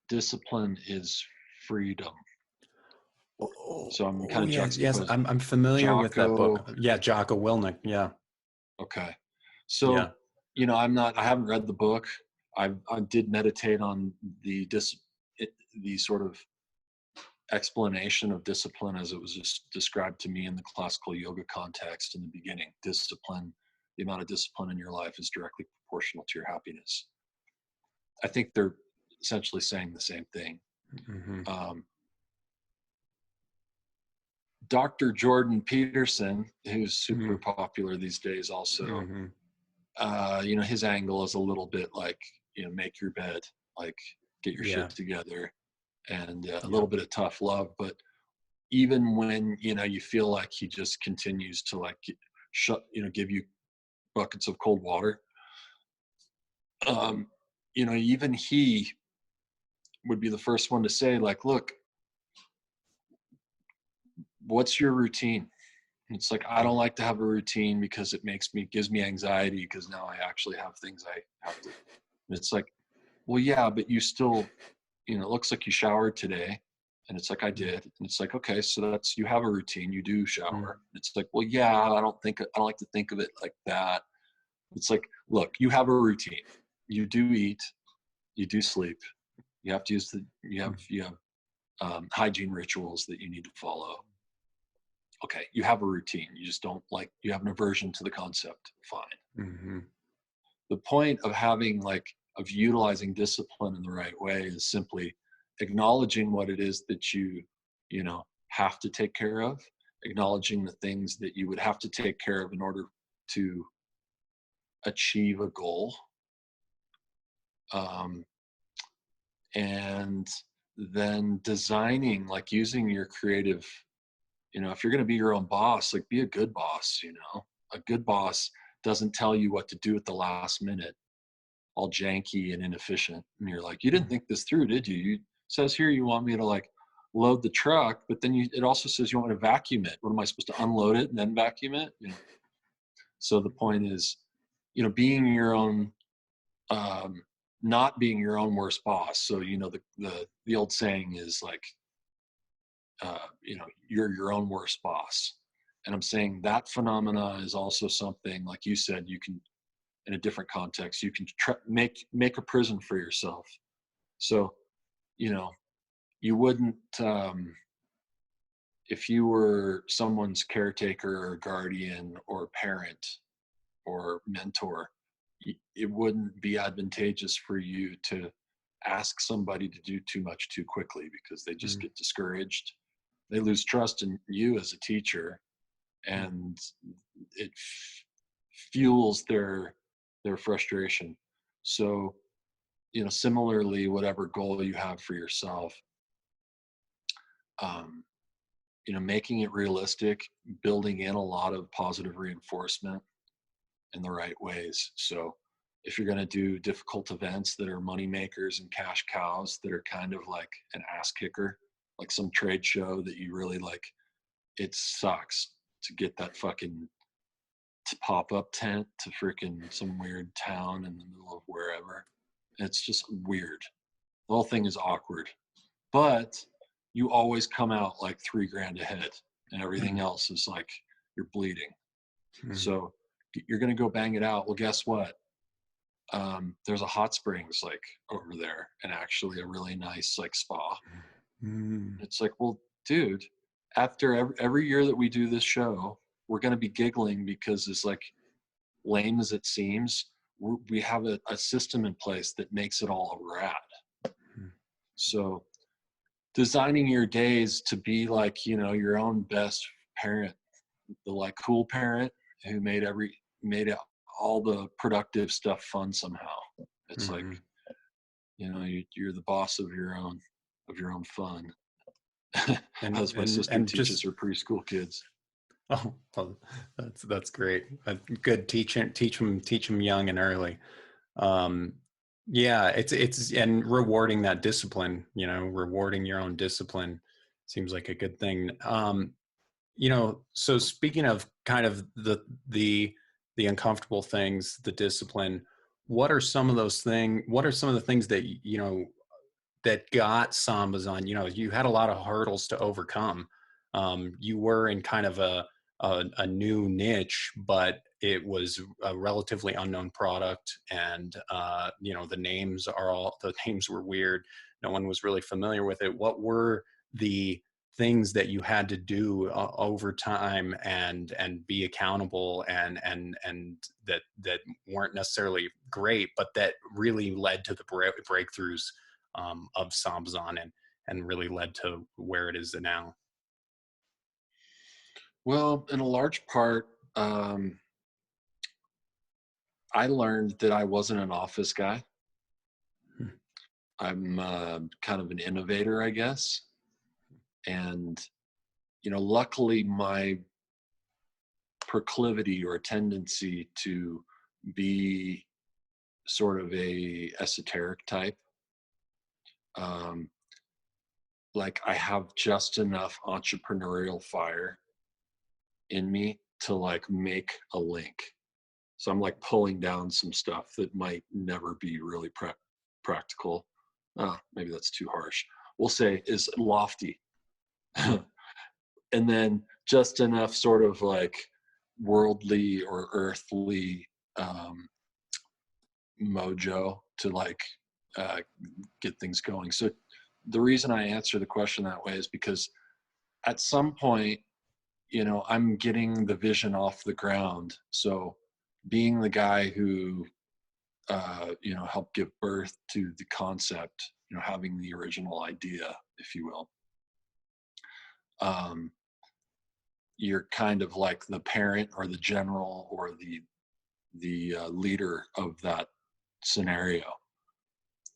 Discipline is Freedom. So I'm kind of yes, I'm familiar with that book. Yeah, Jocko Willnick. Yeah. Okay. So I haven't read the book. I did meditate on the sort of explanation of discipline as it was just described to me in the classical yoga context in the beginning. Discipline, the amount of discipline in your life is directly proportional to your happiness. I think they're essentially saying the same thing. Dr. Jordan Peterson, who's super popular these days also, his angle is a little bit like, make your bed, like get your shit together, and a little bit of tough love. But even when, you feel like he just continues to give you buckets of cold water, even he would be the first one to say, like, look, what's your routine? And it's like, I don't like to have a routine because it gives me anxiety because now I actually have things I have to. And it's like, well, yeah, but you still, it looks like you showered today. And it's like, I did. And it's like, okay, so you have a routine, you do shower. It's like, well, yeah, I don't like to think of it like that. It's like, look, you have a routine. You do eat, you do sleep. You have to you have hygiene rituals that you need to follow. Okay, you have a routine. You just you have an aversion to the concept. Fine. The point of of utilizing discipline in the right way is simply acknowledging what it is that you have to take care of, acknowledging the things that you would have to take care of in order to achieve a goal. And then designing, using your creative, if you're going to be your own boss, be a good boss. A good boss doesn't tell you what to do at the last minute, all janky and inefficient. And you're like, you didn't think this through, did you? It says here you want me to load the truck, but then it also says you want me to vacuum it. What am I supposed to unload it and then vacuum it? So the point is, being your own, not being your own worst boss. So, the old saying is you're your own worst boss. And I'm saying that phenomena is also something, like you said, you can, in a different context, you can make a prison for yourself. So, you wouldn't, if you were someone's caretaker or guardian or parent or mentor, it wouldn't be advantageous for you to ask somebody to do too much too quickly, because they just get discouraged. They lose trust in you as a teacher, and it fuels their frustration. So, you know, similarly, whatever goal you have for yourself, you know, making it realistic, building in a lot of positive reinforcement in the right ways. So if you're going to do difficult events that are money makers and cash cows that are kind of like an ass kicker, like some trade show that you really like, it sucks to get that fucking pop-up tent to freaking some weird town in the middle of wherever. It's just weird. The whole thing is awkward, but you always come out like $3,000 ahead, and everything else is like you're bleeding. So you're going to go bang it out. Well, guess what? There's a hot springs like over there, and actually a really nice like spa. It's like, well, dude, after every year that we do this show, we're going to be giggling because it's like, lame as it seems, we have a system in place that makes it all rad. So designing your days to be like, you know, your own best parent, the like cool parent who made all the productive stuff fun somehow. It's like, you know, you're the boss of your own fun. As my sister teaches her preschool kids. Oh, well, that's great. Good. Teach them young and early. Yeah, it's and rewarding that discipline, you know, rewarding your own discipline seems like a good thing. You know, so speaking of kind of the uncomfortable things, the discipline, what are some of the things that, you know, that got Sambazon? You know, you had a lot of hurdles to overcome. You were in kind of a new niche, but it was a relatively unknown product, and you know, the names were weird. No one was really familiar with it. What were the things that you had to do over time and be accountable and that weren't necessarily great, but that really led to the breakthroughs of Sambazon and really led to where it is now? Well, in a large part, I learned that I wasn't an office guy. I'm kind of an innovator, I guess. And, you know, luckily my proclivity or tendency to be sort of a esoteric type, like I have just enough entrepreneurial fire in me to like make a link. So I'm like pulling down some stuff that might never be really practical. Maybe that's too harsh. We'll say is lofty. And then just enough sort of like worldly or earthly mojo to like get things going. So the reason I answer the question that way is because at some point, you know, I'm getting the vision off the ground. So being the guy who, you know, helped give birth to the concept, you know, having the original idea, if you will, you're kind of like the parent or the general or the leader of that scenario.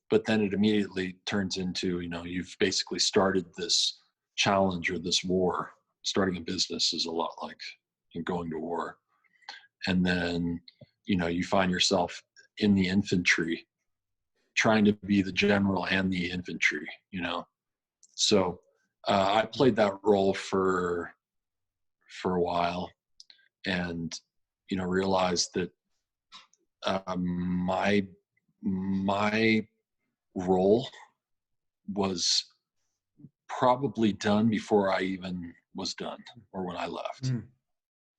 But then it immediately turns into, you know, you've basically started this challenge or this war. Starting a business is a lot like going to war. And then, you know, you find yourself in the infantry trying to be the general and the infantry, you know. So I played that role for a while, and, you know, realized that my role was probably done before I even was done or when I left.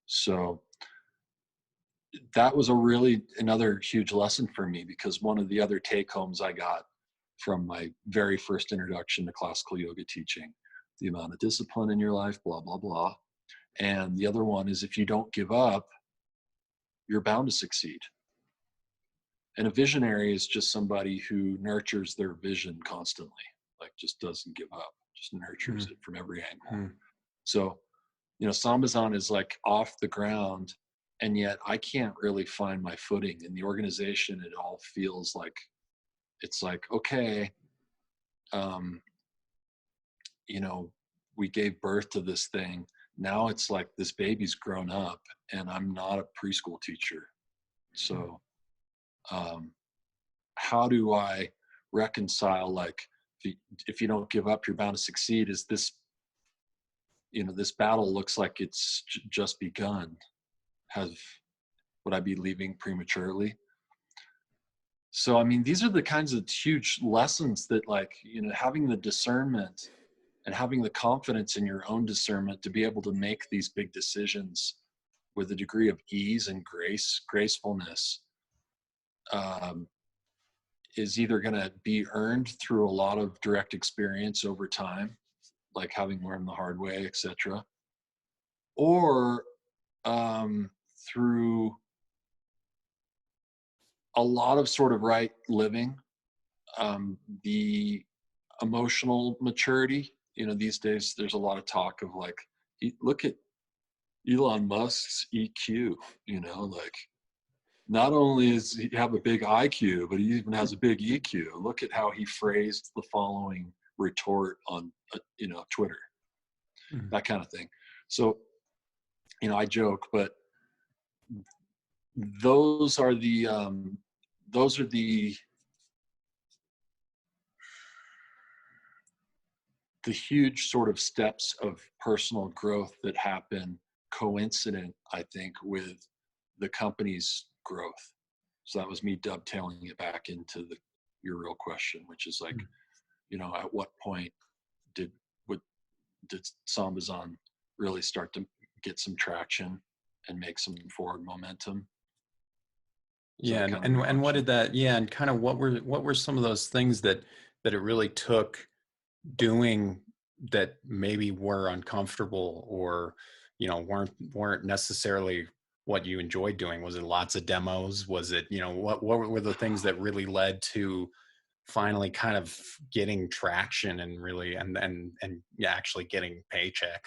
So that was another huge lesson for me, because one of the other take homes I got from my very first introduction to classical yoga teaching the amount of discipline in your life, blah, blah, blah. And the other one is if you don't give up, you're bound to succeed. And a visionary is just somebody who nurtures their vision constantly, like just doesn't give up, just nurtures it from every angle. So, you know, Sambazon is like off the ground, and yet I can't really find my footing in the organization. It all feels like, it's like, okay, you know, we gave birth to this thing. Now it's like this baby's grown up and I'm not a preschool teacher. So, how do I reconcile, like, if you don't give up, you're bound to succeed? Is this, you know, this battle looks like it's just begun. Would I be leaving prematurely? So, I mean, these are the kinds of huge lessons that, like, you know, having the discernment and having the confidence in your own discernment to be able to make these big decisions with a degree of ease and gracefulness, is either going to be earned through a lot of direct experience over time, like having learned the hard way, etc., or through a lot of sort of right living, the emotional maturity. You know, these days there's a lot of talk of like, look at Elon Musk's EQ, you know, like, not only does he have a big IQ, but he even has a big EQ. Look at how he phrased the following retort on, you know, Twitter, that kind of thing. So, you know, I joke, but those are the huge sort of steps of personal growth that happen coincident, I think, with the company's growth. So that was me dovetailing it back into your real question, which is like, you know, at what point did Sambazon really start to get some traction and make some forward momentum? Yeah, and what did that? Yeah, and kind of what were some of those things that it really took doing that maybe were uncomfortable, or, you know, weren't necessarily what you enjoyed doing? Was it lots of demos? Was it, you know, what were the things that really led to finally kind of getting traction and really and actually getting paycheck?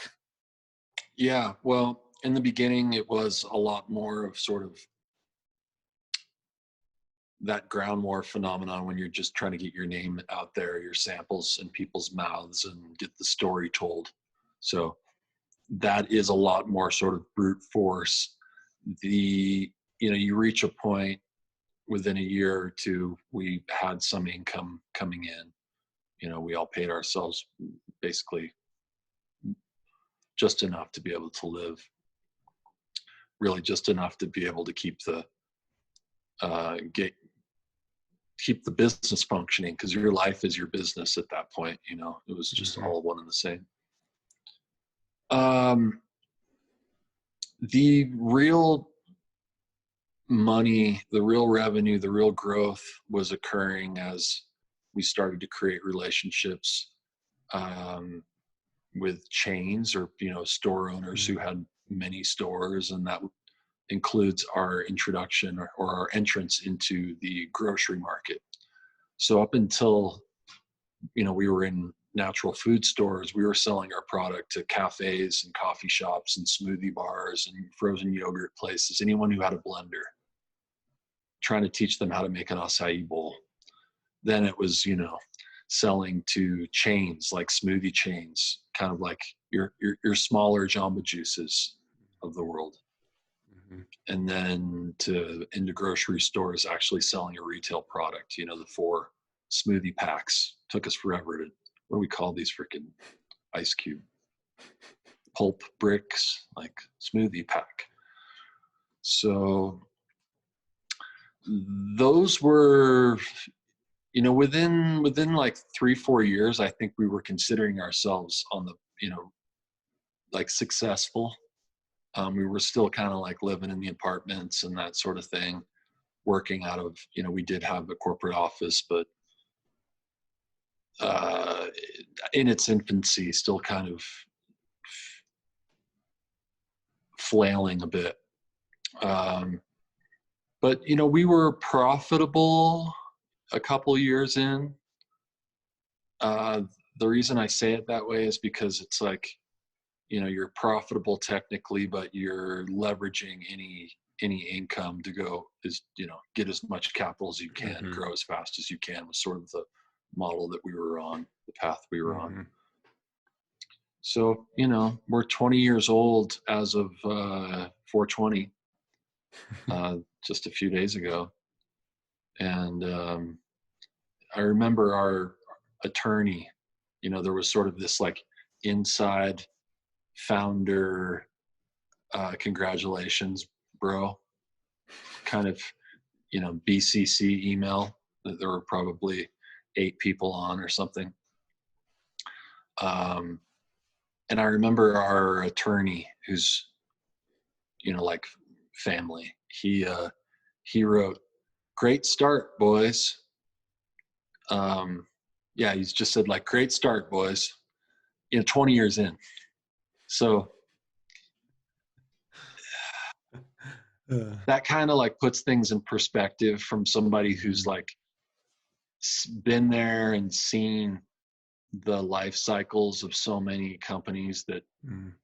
Yeah, well, in the beginning it was a lot more of sort of that ground war phenomenon when you're just trying to get your name out there, your samples in people's mouths, and get the story told. So that is a lot more sort of brute force. You know, you reach a point within a year or two, we had some income coming in. You know, we all paid ourselves basically just enough to be able to live, really just enough to be able to keep the business functioning, because your life is your business at that point. You know, it was just all one and the same. The real money, the real revenue, the real growth was occurring as we started to create relationships with chains, or, you know, store owners who had many stores, and that includes our introduction or our entrance into the grocery market. So up until, you know, we were in natural food stores, we were selling our product to cafes and coffee shops and smoothie bars and frozen yogurt places, anyone who had a blender, trying to teach them how to make an acai bowl. Then it was, you know, selling to chains like smoothie chains, kind of like your smaller Jamba Juices of the world. And then into grocery stores, actually selling a retail product. You know, the 4 smoothie packs took us forever to, what do we call these freaking ice cube pulp bricks, like smoothie pack. So those were, you know, within like 3-4 years, I think we were considering ourselves on the, you know, like successful. We were still kind of like living in the apartments and that sort of thing, working out of, you know, we did have a corporate office, but uh, in its infancy, still kind of flailing a bit. But, you know, we were profitable a couple years in. The reason I say it that way is because it's like, you know, you're profitable technically, but you're leveraging any income to go is, you know, get as much capital as you can, grow as fast as you can, was sort of the model that we were on, the path we were on. So, you know, we're 20 years old as of 420, just a few days ago. And I remember our attorney, you know, there was sort of this like inside founder, congratulations, bro, kind of, you know, BCC email that there were probably 8 people on or something. And I remember our attorney, who's, you know, like family, he wrote, "Great start, boys." Yeah, he's just said like, "Great start, boys." You know, 20 years in. So that kind of like puts things in perspective from somebody who's like been there and seen the life cycles of so many companies that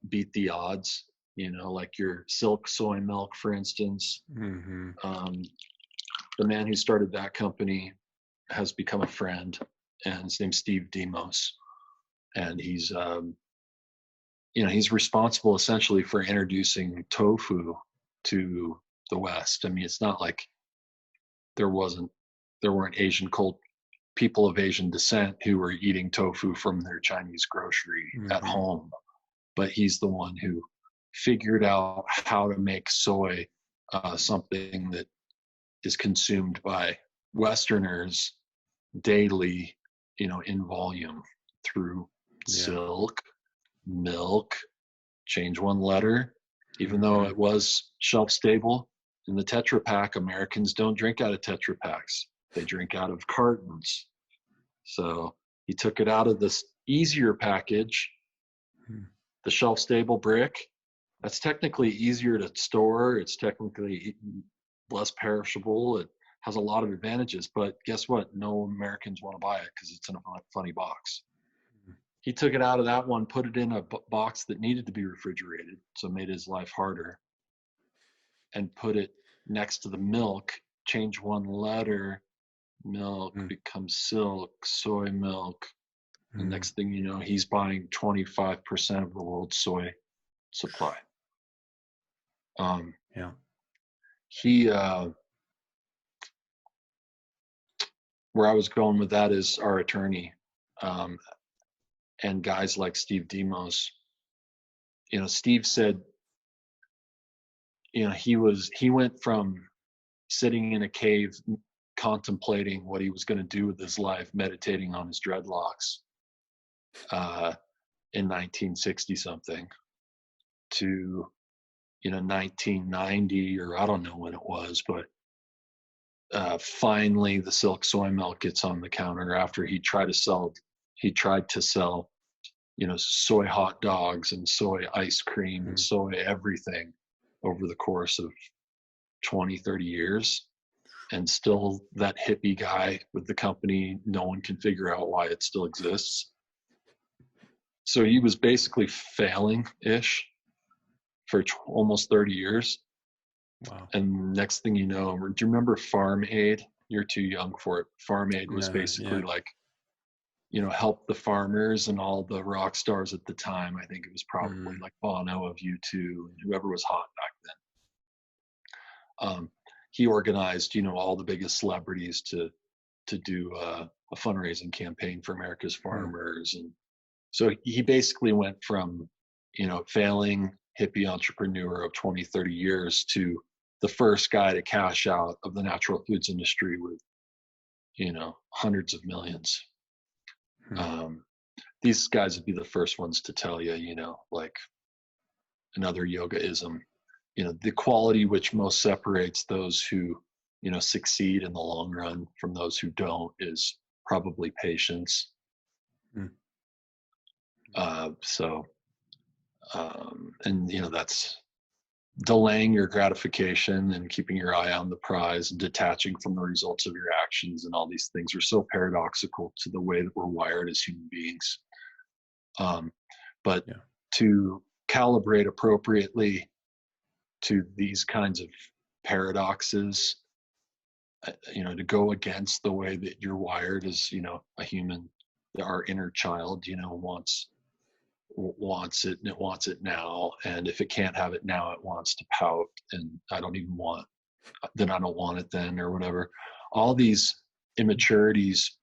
beat the odds, you know, like your Silk soy milk, for instance. The man who started that company has become a friend, and his name's Steve Demos. And he's, you know, he's responsible essentially for introducing tofu to the West. I mean, it's not like there weren't people of Asian descent who were eating tofu from their Chinese grocery at home, but he's the one who figured out how to make soy something that is consumed by Westerners daily, you know, in volume through silk, milk, change one letter, even though it was shelf stable in the Tetra Pak. Americans don't drink out of Tetra Paks. They drink out of cartons. So he took it out of this easier package, the shelf stable brick. That's technically easier to store. It's technically less perishable. It has a lot of advantages, but guess what? No Americans want to buy it because it's in a funny box. He took it out of that one, put it in a box that needed to be refrigerated, so it made his life harder, and put it next to the milk, change one letter, milk becomes silk, soy milk. And next thing you know, he's buying 25% of the world's soy supply. He, where I was going with that is our attorney, and guys like Steve Demos. You know, Steve said, you know, he went from sitting in a cave contemplating what he was going to do with his life, meditating on his dreadlocks, in 1960 something, to, you know, 1990, or I don't know when it was, but finally the silk soy milk gets on the counter after he tried to sell, you know, soy hot dogs and soy ice cream and soy everything over the course of 20, 30 years. And still that hippie guy with the company, no one can figure out why it still exists. So he was basically failing-ish for almost 30 years. Wow. And next thing you know, do you remember Farm Aid? You're too young for it. Farm Aid was basically like, you know, help the farmers, and all the rock stars at the time. I think it was probably like Bono of U2 and whoever was hot back then. He organized, you know, all the biggest celebrities to do a fundraising campaign for America's farmers. And so he basically went from, you know, failing hippie entrepreneur of 20, 30 years to the first guy to cash out of the natural foods industry with, you know, hundreds of millions. These guys would be the first ones to tell you, you know, like another yogaism, you know, the quality which most separates those who, you know, succeed in the long run from those who don't is probably patience. Mm. So, and that's delaying your gratification and keeping your eye on the prize and detaching from the results of your actions, and all these things are so paradoxical to the way that we're wired as human beings. But Yeah. to calibrate appropriately to these kinds of paradoxes, to go against the way that you're wired as, a human, our inner child, wants it, and it wants it now. And if it can't have it now, it wants to pout. And I don't want it then, or whatever. All these immaturities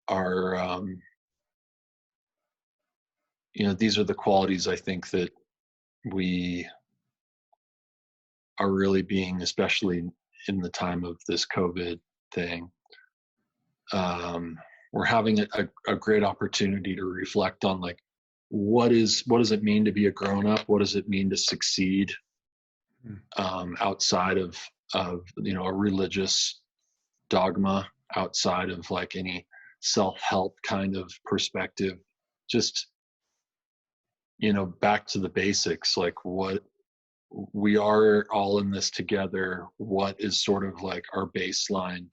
are, these are the qualities I think that we are really being, especially in the time of this COVID thing, we're having a great opportunity to reflect on, like, what does it mean to be a grown-up? What does it mean to succeed outside of a religious dogma, outside of like any self-help kind of perspective? Just, back to the basics, like, what we are all in this together. What is sort of like our baseline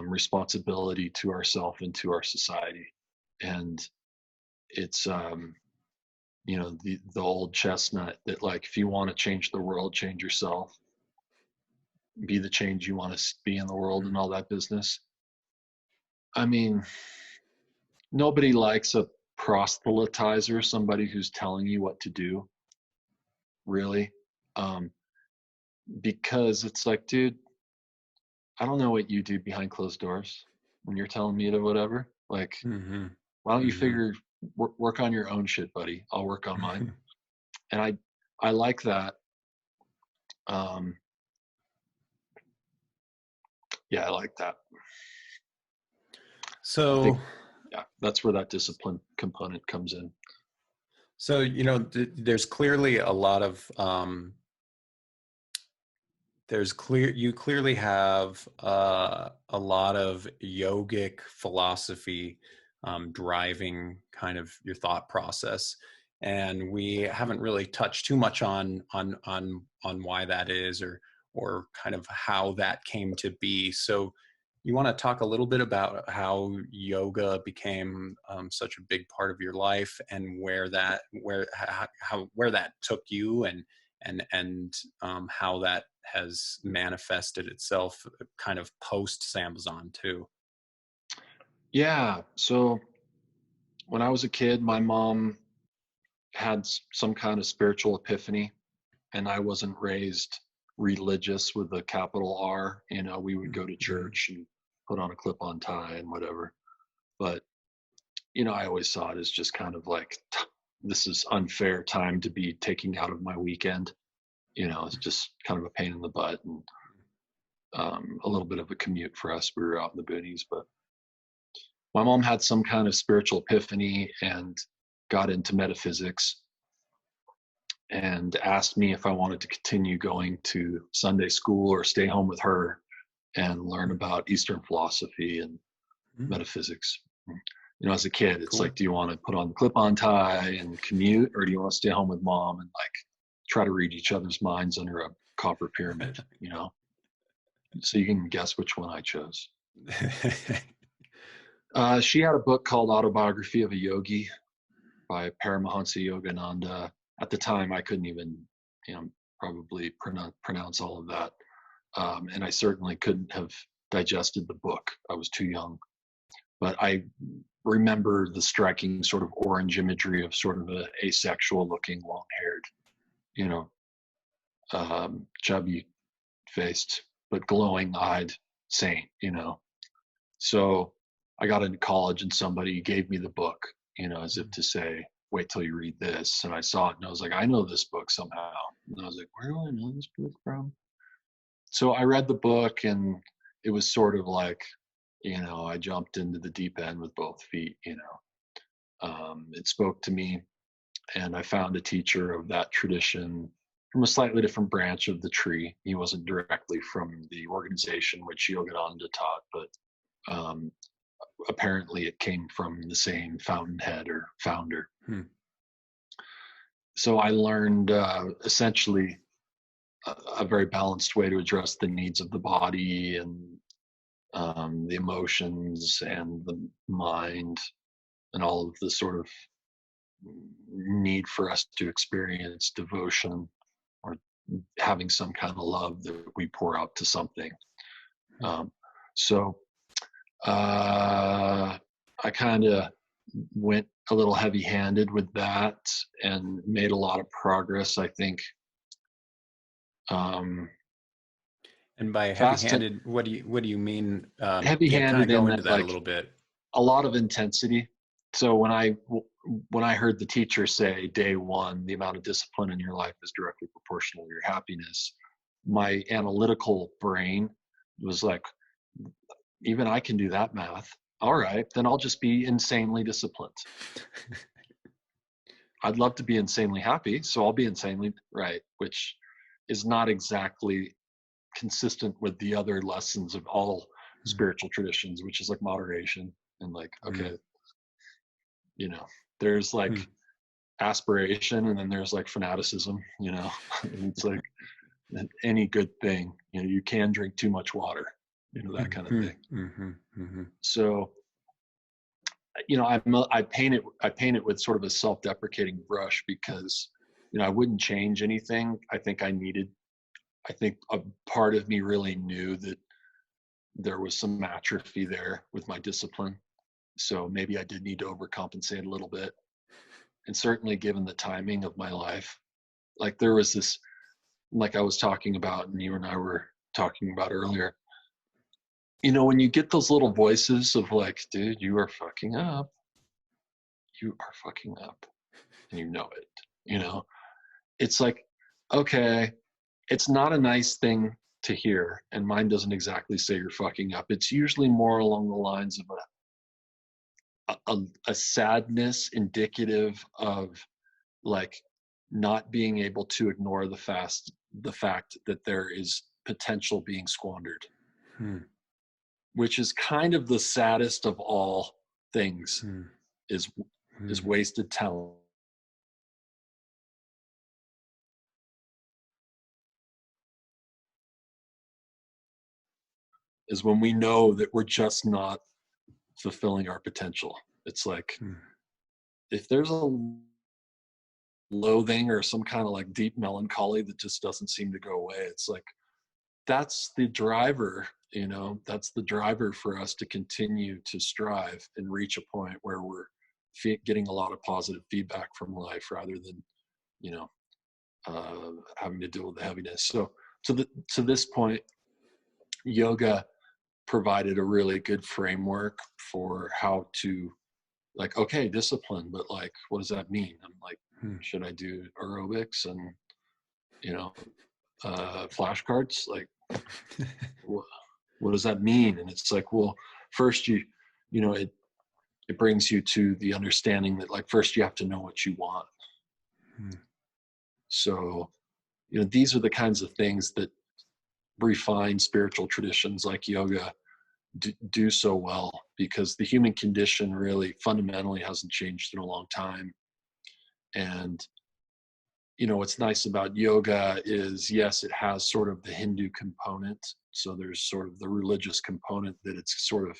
responsibility to ourselves and to our society? And it's the old chestnut that, like, if you want to change the world, change yourself, be the change you want to be in the world, and all that business. I mean, nobody likes a proselytizer, somebody who's telling you what to do, really. Because it's like, dude, I don't know what you do behind closed doors when you're telling me to whatever. Like, why don't you work on your own shit, buddy? I'll work on mine. And I like that. Yeah, I like that. So, that's where that discipline component comes in. So, there's clearly a lot of, you clearly have a lot of yogic philosophy driving kind of your thought process. And we haven't really touched too much on why that is, or kind of how that came to be. So you want to talk a little bit about how yoga became such a big part of your life, and where that took you, and how that has manifested itself kind of post Sambazon too. Yeah. So when I was a kid, my mom had some kind of spiritual epiphany, and I wasn't raised religious with a capital R. We would go to church and put on a clip-on tie and whatever. But, I always saw it as just kind of like, this is unfair time to be taking out of my weekend. It's just kind of a pain in the butt, and a little bit of a commute for us. We were out in the boonies, but my mom had some kind of spiritual epiphany and got into metaphysics, and asked me if I wanted to continue going to Sunday school or stay home with her and learn about Eastern philosophy and metaphysics. As a kid, it's like, do you want to put on the clip-on tie and commute, or do you want to stay home with mom and like try to read each other's minds under a copper pyramid? So you can guess which one I chose. She had a book called Autobiography of a Yogi by Paramahansa Yogananda. At the time, I couldn't even, probably pronounce all of that. And I certainly couldn't have digested the book. I was too young. But I remember the striking sort of orange imagery of sort of a asexual looking, long-haired, chubby faced, but glowing eyed saint, So I got into college and somebody gave me the book, as if to say, wait till you read this. And I saw it and I was like, I know this book somehow. And I was like, where do I know this book from? So I read the book, and it was sort of like, I jumped into the deep end with both feet. It spoke to me, and I found a teacher of that tradition from a slightly different branch of the tree. He wasn't directly from the organization which Yogananda taught, but apparently it came from the same fountainhead or founder. So I learned essentially a very balanced way to address the needs of the body and the emotions and the mind and all of the sort of need for us to experience devotion or having some kind of love that we pour out to something. So I kind of went a little heavy-handed with that and made a lot of progress, I think. And by heavy-handed, what do you mean? Yeah, kind of Heavy-handed go in into that, that a like, little bit. a lot of intensity. So when I heard the teacher say day one, the amount of discipline in your life is directly proportional to your happiness, my analytical brain was like, even I can do that math. All right, then I'll just be insanely disciplined. I'd love to be insanely happy, so I'll be insanely right, which is not exactly consistent with the other lessons of all spiritual traditions, which is like moderation and like, okay, you know, there's like aspiration and then there's like fanaticism, you know, and it's like any good thing, you know, you can drink too much water, you know, that kind of thing. So, you know, I paint it with sort of a self-deprecating brush because, you know, I wouldn't change anything. I think a part of me really knew that there was some atrophy there with my discipline. So maybe I did need to overcompensate a little bit. And certainly given the timing of my life, like there was this, like I was talking about and you and I were talking about earlier, you know, when you get those little voices of like, dude, you are fucking up. You are fucking up. And you know it, you know, it's like, okay, it's not a nice thing to hear. And mine doesn't exactly say you're fucking up. It's usually more along the lines of a sadness indicative of like not being able to ignore the fact that there is potential being squandered, which is kind of the saddest of all things is wasted talent. Is when we know that we're just not fulfilling our potential. It's like if there's a loathing or some kind of like deep melancholy that just doesn't seem to go away, it's like that's the driver, you know, that's the driver for us to continue to strive and reach a point where we're getting a lot of positive feedback from life rather than, you know, having to deal with the heaviness. So to this point, yoga provided a really good framework for how to, like, okay, discipline, but like, what does that mean? I'm like, should I do aerobics and, you know, flashcards? Like, what does that mean? And it's like, well, first you know, it brings you to the understanding that like, first you have to know what you want. So, you know, these are the kinds of things that refined spiritual traditions like yoga do so well, because the human condition really fundamentally hasn't changed in a long time. And, you know, what's nice about yoga is, yes, it has sort of the Hindu component. So there's sort of the religious component that it's sort of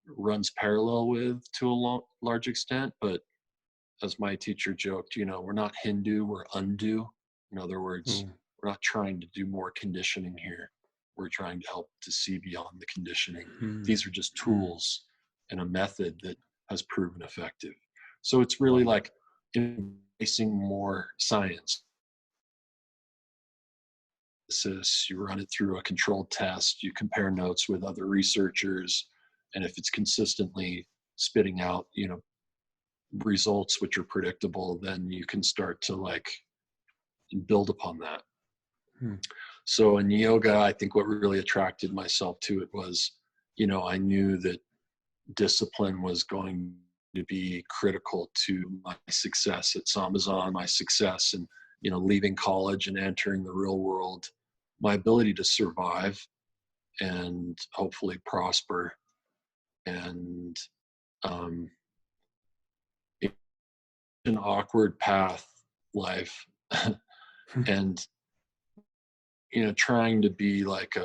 runs parallel with to a large extent. But as my teacher joked, you know, we're not Hindu, we're undo. In other words, we're not trying to do more conditioning here. We're trying to help to see beyond the conditioning. These are just tools and a method that has proven effective. So it's really like embracing more science. You run it through a controlled test, you compare notes with other researchers, and if it's consistently spitting out, you know, results which are predictable, then you can start to like build upon that. So in yoga, I think what really attracted myself to it was, you know, I knew that discipline was going to be critical to my success at Sambazon, my success in, you know, leaving college and entering the real world, my ability to survive and hopefully prosper. and it's an awkward path life. And trying to be like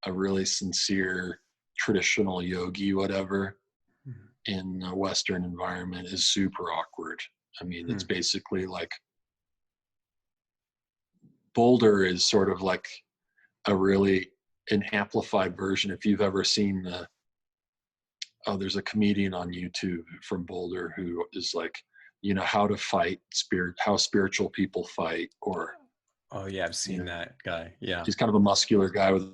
a really sincere traditional yogi, whatever, in a Western environment is super awkward. I mean, it's basically like Boulder is sort of like an amplified version. If you've ever seen there's a comedian on YouTube from Boulder who is like, how to fight how spiritual people fight, or oh yeah, I've seen that guy. Yeah, he's kind of a muscular guy with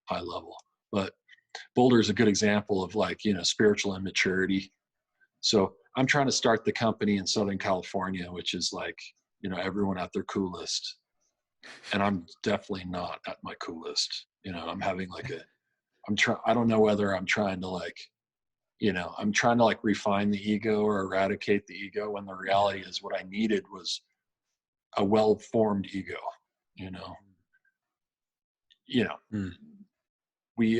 high level, but Boulder is a good example of like, spiritual immaturity. So I'm trying to start the company in Southern California, which is like, everyone at their coolest. And I'm definitely not at my coolest. I'm having like I don't know whether I'm trying to like, I'm trying to like refine the ego or eradicate the ego, when the reality is what I needed was a well-formed ego, we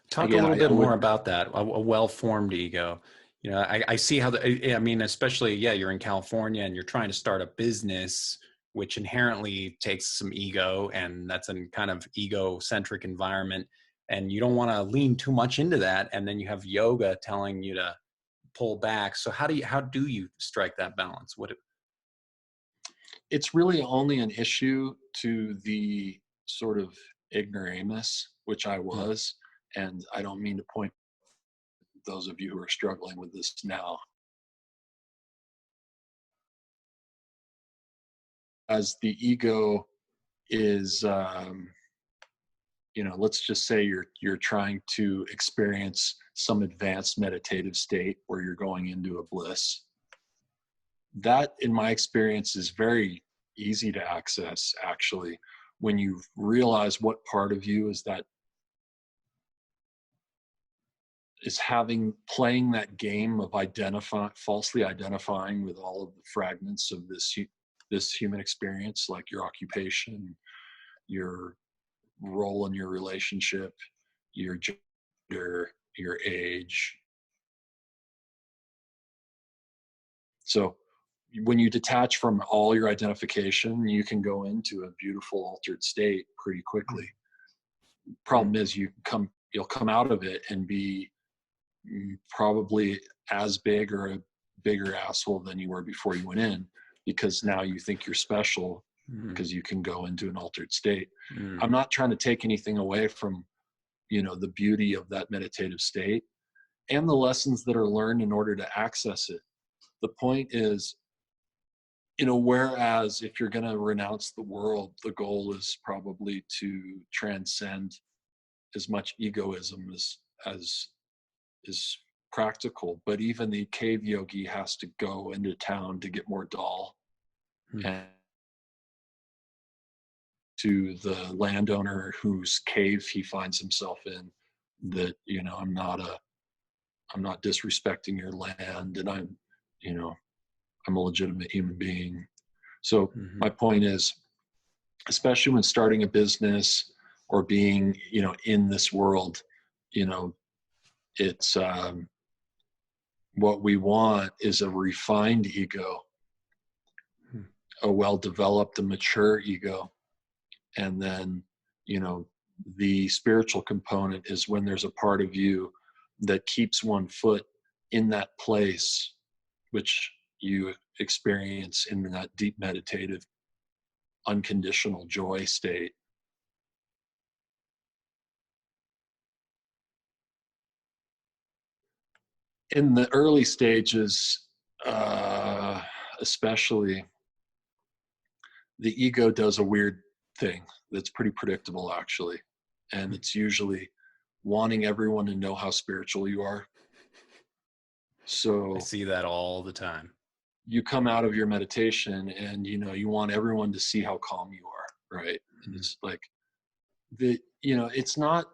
talk again, a little bit I more would, about that. A well-formed ego. I see how I mean, especially, you're in California and you're trying to start a business, which inherently takes some ego, and that's a kind of ego-centric environment. And you don't want to lean too much into that. And then you have yoga telling you to pull back. So how do you strike that balance? it's really only an issue to the sort of ignoramus, which I was. And I don't mean to point those of you who are struggling with this now. As the ego is, let's just say you're trying to experience some advanced meditative state where you're going into a bliss. That, in my experience, is very easy to access, actually, when you realize what part of you is playing that game of falsely identifying with all of the fragments of this human experience, like your occupation, your role in your relationship, your gender, your age. So when you detach from all your identification, you can go into a beautiful altered state pretty quickly. Problem is, you'll come out of it and be probably as big or a bigger asshole than you were before you went in, because now you think you're special because you can go into an altered state. I'm not trying to take anything away from, the beauty of that meditative state and the lessons that are learned in order to access it. The point is, whereas if you're going to renounce the world, the goal is probably to transcend as much egoism as is practical. But even the cave yogi has to go into town to get more dal, and to the landowner whose cave he finds himself in, that, I'm not disrespecting your land, and I'm a legitimate human being. So my point is, especially when starting a business or being, in this world, it's what we want is a refined ego, a well-developed and mature ego. And then, the spiritual component is when there's a part of you that keeps one foot in that place, which you experience in that deep meditative, unconditional joy state. In the early stages, especially, the ego does a weird thing that's pretty predictable, actually. And it's usually wanting everyone to know how spiritual you are. So I see that all the time. you come out of your meditation and, you want everyone to see how calm you are, right? And it's like, it's not,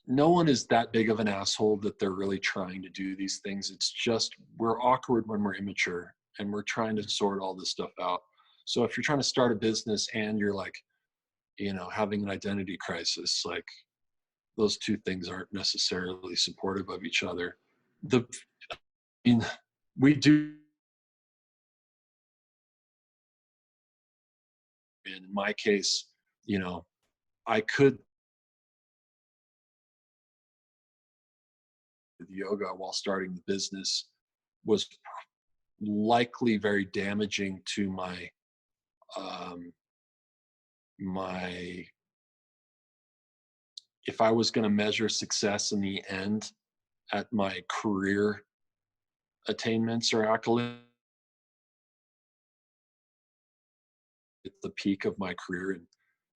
no one is that big of an asshole that they're really trying to do these things. It's just, we're awkward when we're immature and we're trying to sort all this stuff out. So if you're trying to start a business and you're like, having an identity crisis. Like, those two things aren't necessarily supportive of each other. I mean, we do, in my case, I could with yoga while starting the business was likely very damaging to um, my if I was going to measure success in the end at my career attainments or accolades at the peak of my career, and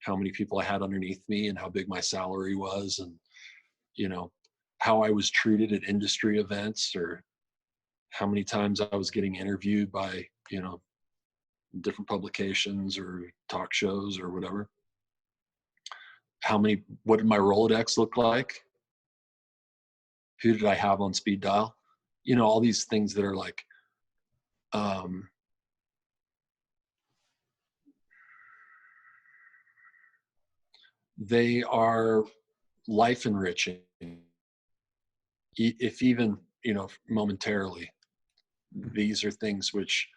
how many people I had underneath me and how big my salary was, and how I was treated at industry events, or how many times I was getting interviewed by different publications or talk shows or whatever. What did my Rolodex look like? Who did I have on speed dial? All these things that are like, they are life enriching, if even, momentarily. These are things which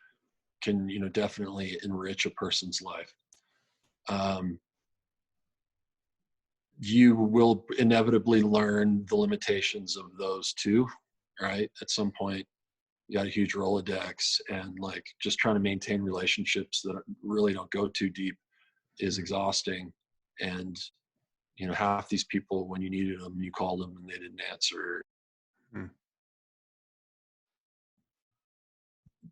can, definitely enrich a person's life. You will inevitably learn the limitations of those too, right? At some point, you got a huge Rolodex, and like just trying to maintain relationships that really don't go too deep is exhausting. And half these people, when you needed them, you called them and they didn't answer. Mm.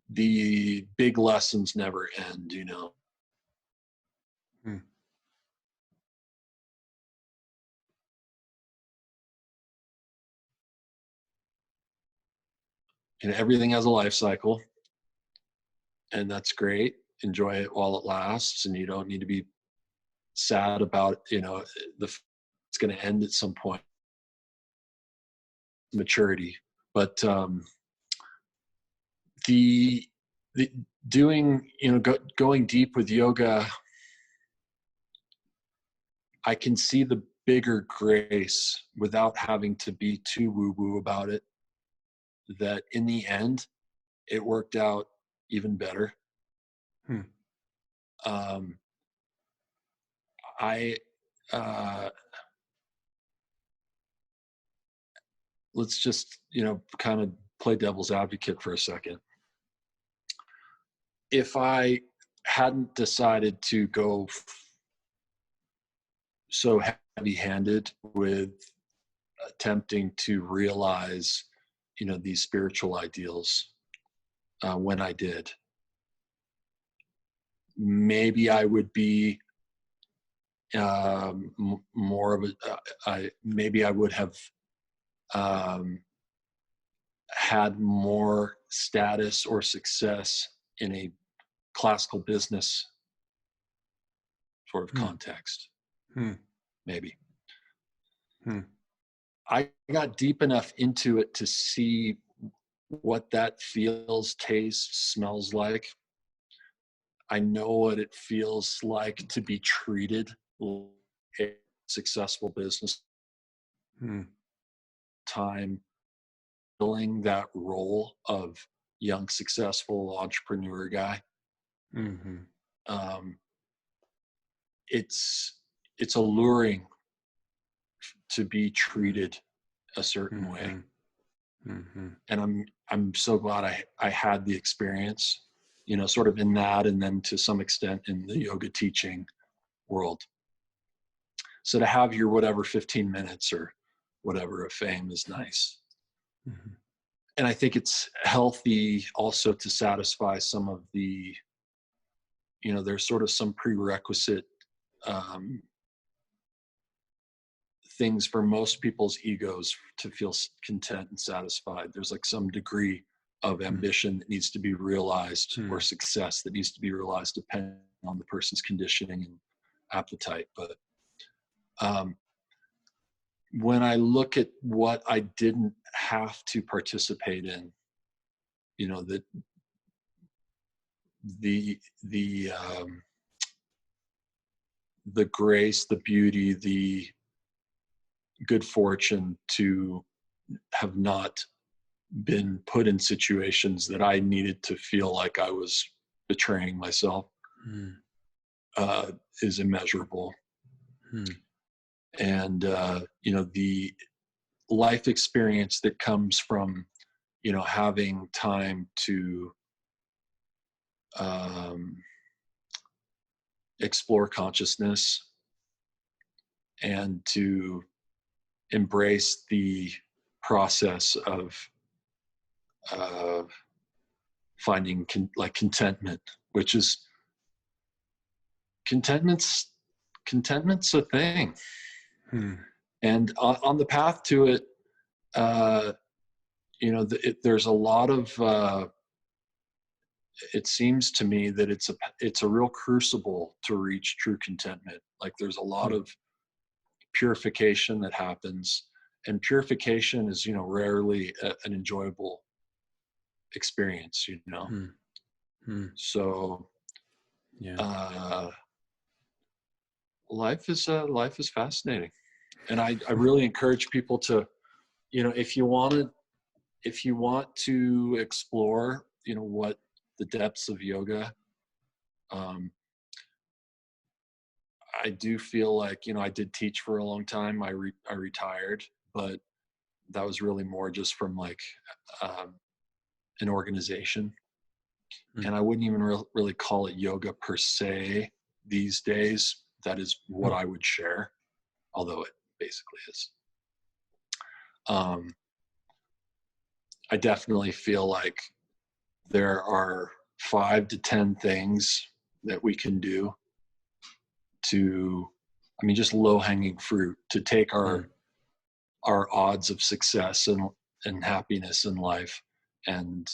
The big lessons never end, Mm. Everything has a life cycle, and that's great. Enjoy it while it lasts, and you don't need to be sad about it's going to end at some point. Maturity. But the doing, going deep with yoga, I can see the bigger grace without having to be too woo-woo about it, that in the end it worked out even better. I let's just kind of play devil's advocate for a second. If I hadn't decided to go so heavy-handed with attempting to realize these spiritual ideals, when I did, maybe I would be more of maybe I would have had more status or success in a classical business sort of context. Maybe. I got deep enough into it to see what that feels, tastes, smells like. I know what it feels like to be treated like a successful business. Time filling that role of young, successful entrepreneur guy. It's alluring to be treated a certain way. And I'm so glad I had the experience, sort of in that, and then to some extent in the yoga teaching world. So to have your whatever 15 minutes or whatever of fame is nice. And I think it's healthy also to satisfy some of the, there's sort of some prerequisite things for most people's egos to feel content and satisfied. There's like some degree of ambition that needs to be realized, or success that needs to be realized, depending on the person's conditioning and appetite. But when I look at what I didn't have to participate in, that the the grace, the beauty, the good fortune to have not been put in situations that I needed to feel like I was betraying myself, Mm. is immeasurable. Mm. And, the life experience that comes from, having time to explore consciousness and to embrace the process of finding contentment, which is contentment's a thing. And on the path to it, there's a lot of it seems to me that it's a real crucible to reach true contentment. Like there's a lot of purification that happens, and purification is rarely an enjoyable experience. So Yeah. Life is fascinating, and I really encourage people to, if you want to explore what the depths of yoga, I do feel like I did teach for a long time. I retired, but that was really more just from like an organization, and I wouldn't even really call it yoga per se these days. That is what I would share, although it basically is. I definitely feel like there are 5 to 10 things that we can do to, just low-hanging fruit to take our odds of success and happiness in life and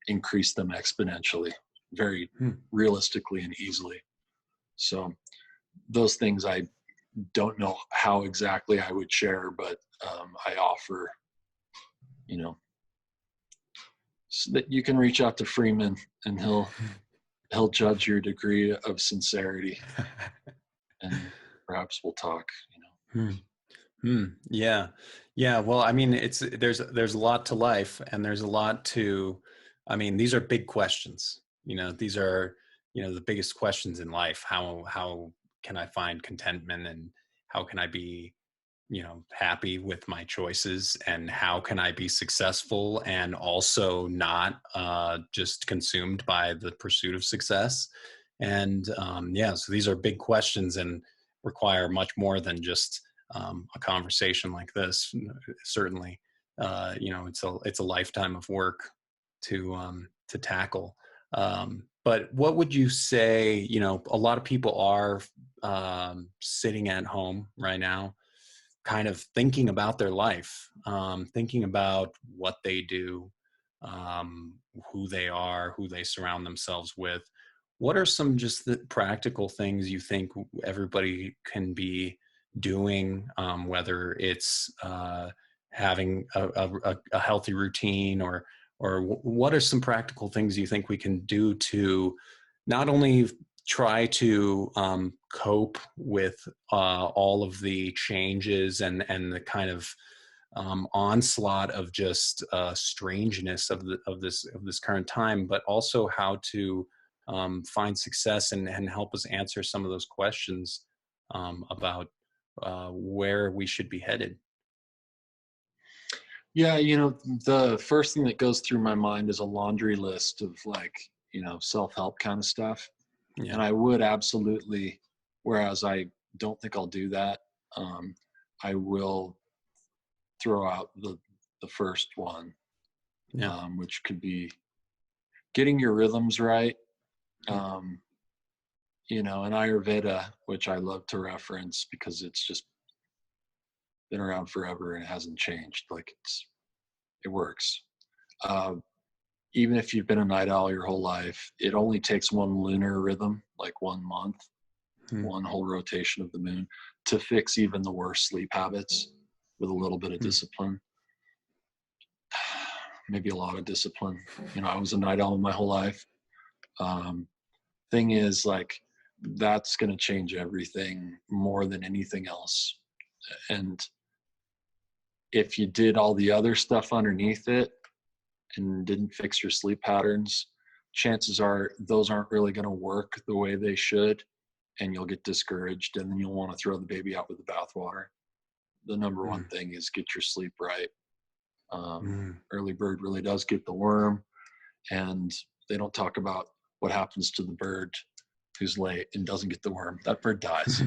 increase them exponentially, very realistically and easily. So those things I don't know how exactly I would share, but I offer, so that you can reach out to Freeman and he'll judge your degree of sincerity, and perhaps we'll talk. Yeah. Well, there's a lot to life, and there's a lot to, these are big questions. These are, the biggest questions in life. How can I find contentment, and how can I be, happy with my choices, and how can I be successful and also not just consumed by the pursuit of success? And so these are big questions and require much more than just a conversation like this. Certainly, it's a lifetime of work to tackle. But what would you say? A lot of people are sitting at home right now, kind of thinking about their life, thinking about what they do, who they are, who they surround themselves with. What are some just the practical things you think everybody can be doing, whether it's having a healthy routine, or what are some practical things you think we can do to not only try to cope with all of the changes and the kind of onslaught of just strangeness of this current time, but also how to find success and help us answer some of those questions about where we should be headed? Yeah, the first thing that goes through my mind is a laundry list of self-help kind of stuff. Yeah. And I would absolutely, whereas I don't think I'll do that, I will throw out the first one, which could be getting your rhythms right. In Ayurveda, which I love to reference because it's just been around forever and it hasn't changed. Like it works. Even if you've been a night owl your whole life, it only takes one lunar rhythm, like 1 month, one whole rotation of the moon, to fix even the worst sleep habits with a little bit of discipline. Maybe a lot of discipline. I was a night owl my whole life. Thing is, like, that's going to change everything more than anything else. And if you did all the other stuff underneath it and didn't fix your sleep patterns, chances are those aren't really going to work the way they should, and you'll get discouraged, and then you'll want to throw the baby out with the bathwater. The number one thing is get your sleep right. Early bird really does get the worm, and they don't talk about what happens to the bird who's late and doesn't get the worm. That bird dies.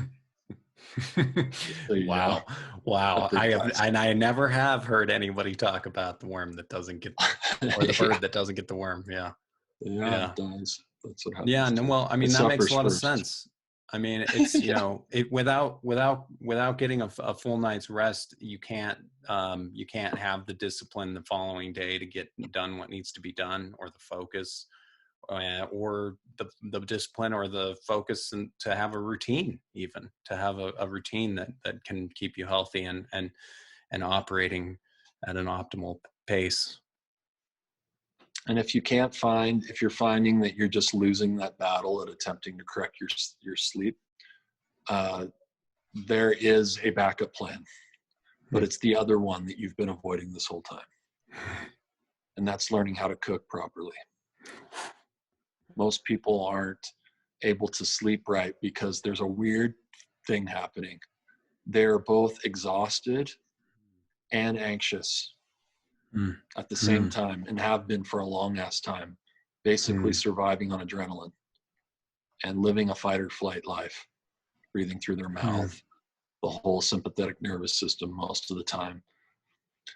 Wow. Wow. I never have heard anybody talk about the worm that doesn't get, or the bird that doesn't get the worm. Yeah. It dies. That's what happens. Yeah. No, well, I mean, that makes a lot of sense. I mean, it's, you know, without getting a full night's rest, you can't have the discipline the following day to get done what needs to be done, or the focus, or the discipline or the focus, and to have a routine, even to have a routine that can keep you healthy and operating at an optimal pace. And if you're finding that you're just losing that battle at attempting to correct your sleep, there is a backup plan, but it's the other one that you've been avoiding this whole time. And that's learning how to cook properly. Most people aren't able to sleep right because there's a weird thing happening. They're both exhausted and anxious at the same time, and have been for a long ass time, basically surviving on adrenaline and living a fight or flight life, breathing through their mouth, the whole sympathetic nervous system most of the time.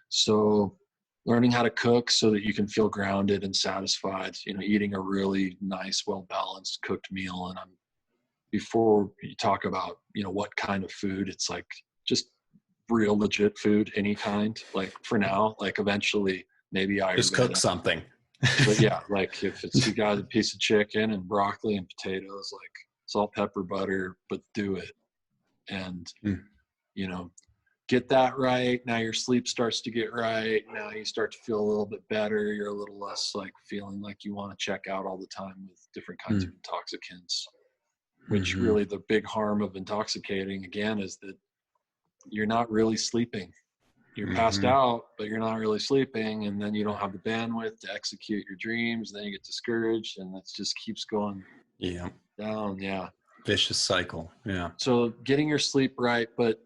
So learning how to cook so that you can feel grounded and satisfied, you know, eating a really nice, well-balanced cooked meal. And before you talk about, you know, what kind of food, it's like just real legit food, any kind. Like for now, like eventually maybe Ayurveda. Just cook something. But yeah, like if it's, you got a piece of chicken and broccoli and potatoes, like salt, pepper, butter, but do it. And, you know, get that right. Now your sleep starts to get right. Now you start to feel a little bit better. You're a little less like feeling like you want to check out all the time with different kinds of intoxicants, which really the big harm of intoxicating, again, is that you're not really sleeping. You're passed out, but you're not really sleeping. And then you don't have the bandwidth to execute your dreams. Then you get discouraged, and it just keeps going down. Yeah. Vicious cycle. Yeah. So getting your sleep right. But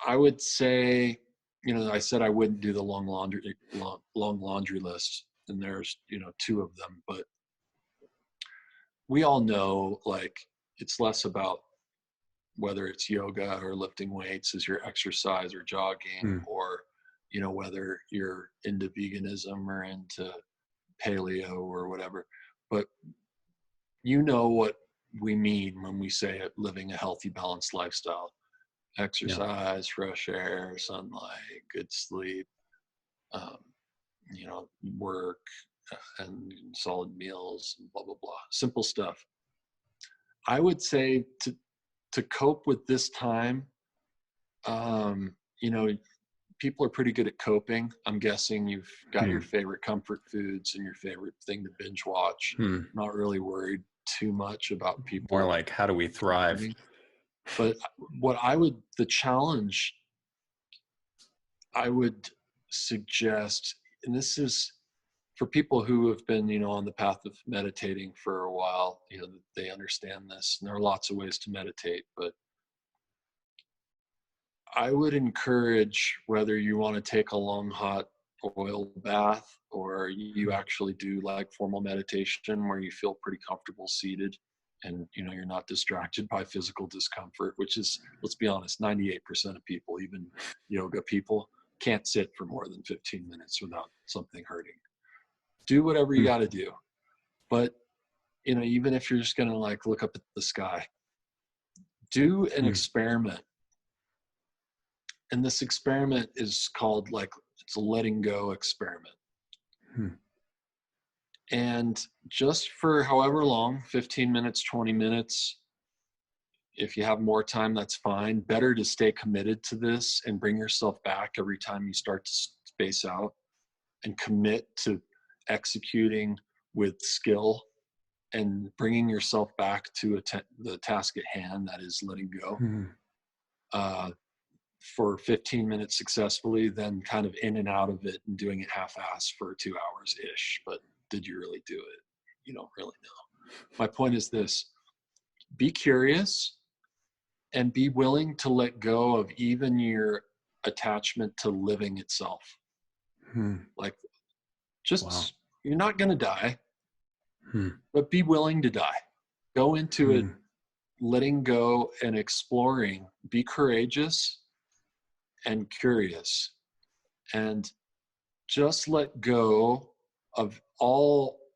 I would say, you know, I said I wouldn't do the long laundry list, and there's, you know, 2 of them, but we all know, like, it's less about whether it's yoga or lifting weights as your exercise or jogging, or, you know, whether you're into veganism or into paleo or whatever. But you know what we mean when we say it, living a healthy, balanced lifestyle. Exercise, fresh air, sunlight, good sleep, you know, work, and solid meals, and blah, blah, blah. Simple stuff. I would say to cope with this time, you know, people are pretty good at coping. I'm guessing you've got your favorite comfort foods and your favorite thing to binge watch. Not really worried too much about people. More like, how do we thrive? But the challenge I would suggest, and this is for people who have been, you know, on the path of meditating for a while, you know, they understand this, and there are lots of ways to meditate, but I would encourage, whether you want to take a long hot oil bath, or you actually do like formal meditation where you feel pretty comfortable seated, and, you know, you're not distracted by physical discomfort, which is, let's be honest, 98% of people, even yoga people, can't sit for more than 15 minutes without something hurting. Do whatever you got to do. But, you know, even if you're just going to like look up at the sky, do an experiment. And this experiment is called, like, it's a letting go experiment. And just for however long, 15 minutes, 20 minutes, if you have more time, that's fine. Better to stay committed to this and bring yourself back every time you start to space out, and commit to executing with skill and bringing yourself back to the task at hand, that is letting go, for 15 minutes successfully, then kind of in and out of it and doing it half-assed for 2 hours ish. But did you really do it? You don't really know. My point is this: be curious and be willing to let go of even your attachment to living itself. Like, just, you're not going to die, but be willing to die. Go into it, letting go and exploring. Be courageous and curious, and just let go of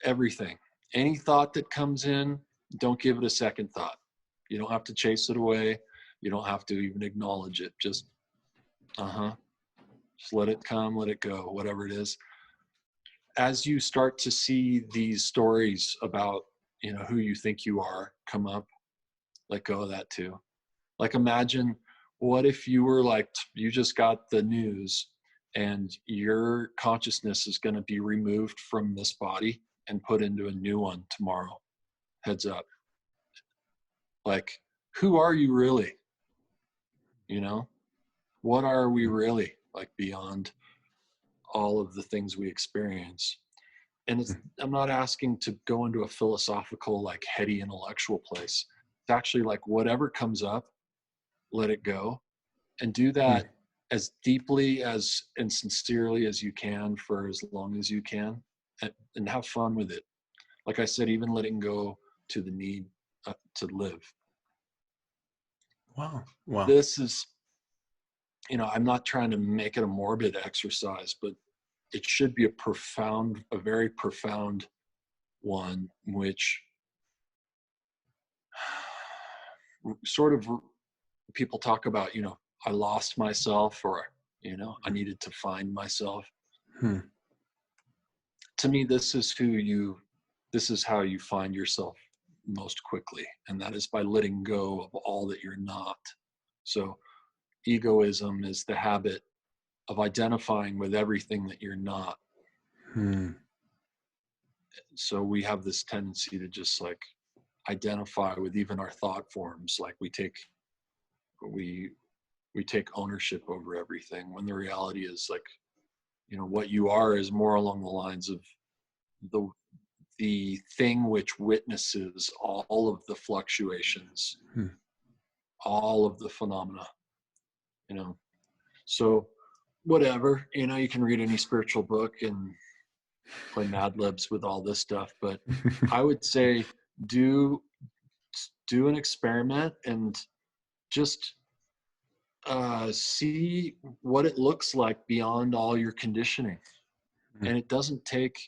everything. Any thought that comes in, don't give it a second thought. You don't have to chase it away. You don't have to even acknowledge it. Just let it come, let it go, whatever it is. As you start to see these stories about, who you think you are come up, let go of that too. Like, imagine, what if you were like, you just got the news and your consciousness is going to be removed from this body and put into a new one tomorrow? Heads up. Like, who are you really? What are we really, like, beyond all of the things we experience? And I'm not asking to go into a philosophical, like, heady intellectual place. It's actually like, whatever comes up, let it go, and do that as deeply and sincerely as you can for as long as you can, and have fun with it. Like I said, even letting go to the need to live. Wow. This is, I'm not trying to make it a morbid exercise, but it should be a very profound one, which sort of people talk about, I lost myself, or, I needed to find myself. To me, this is how you find yourself most quickly. And that is by letting go of all that you're not. So egoism is the habit of identifying with everything that you're not. So we have this tendency to just, like, identify with even our thought forms. Like, we take ownership over everything, when the reality is, like, what you are is more along the lines of the thing which witnesses all of the fluctuations, all of the phenomena, so whatever, you can read any spiritual book and play Mad Libs with all this stuff, but I would say do an experiment and just see what it looks like beyond all your conditioning. And it doesn't take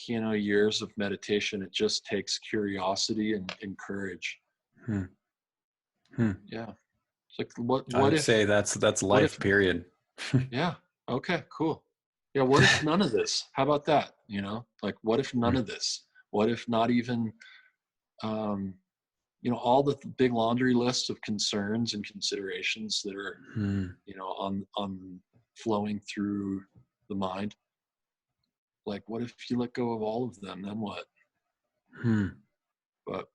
years of meditation. It just takes curiosity and courage. Yeah. It's like, what I would if say that's life, period. Yeah. Okay, cool. Yeah. What if none of this? How about that? Like, what if none of this? What if not even, all the big laundry lists of concerns and considerations that are, on flowing through the mind? Like, what if you let go of all of them? Then what? But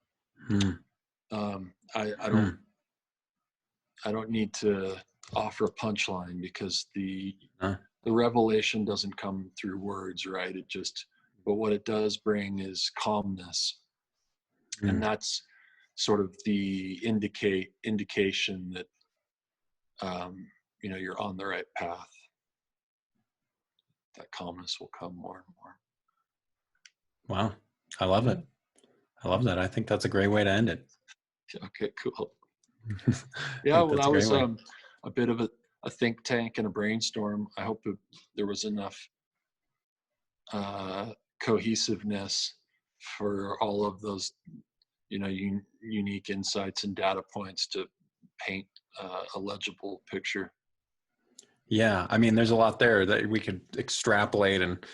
I don't need to offer a punchline, because the revelation doesn't come through words, right? But what it does bring is calmness, and that's sort of the indication that you're on the right path. That calmness will come more and more. Wow, I love it. I love that. I think that's a great way to end it. Okay, cool. Yeah, well, that was a bit of a think tank and a brainstorm. I hope there was enough cohesiveness for all of those, unique insights and data points to paint a legible picture. Yeah, I mean, there's a lot there that we could extrapolate and,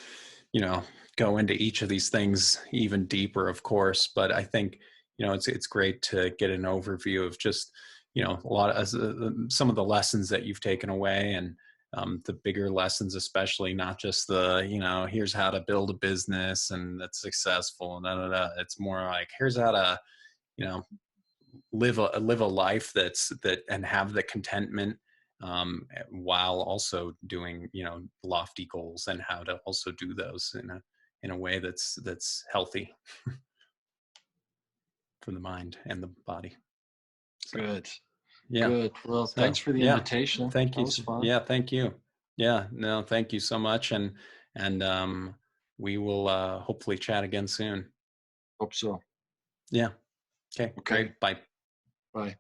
go into each of these things even deeper, of course. But I think, it's great to get an overview of just, a lot of some of the lessons that you've taken away, and the bigger lessons, especially not just the, here's how to build a business and that's successful and da, da, da. It's more like, here's how to, live a life and have the contentment, while also doing, lofty goals, and how to also do those in a way that's healthy for the mind and the body. So, Good. yeah. Good. Well, So, thanks for the yeah. invitation. Thank That you. was fun. Yeah. Thank you. Yeah. No, thank you so much. And we will hopefully chat again soon. Hope so. Yeah. Okay. Okay. Great. Bye. Bye.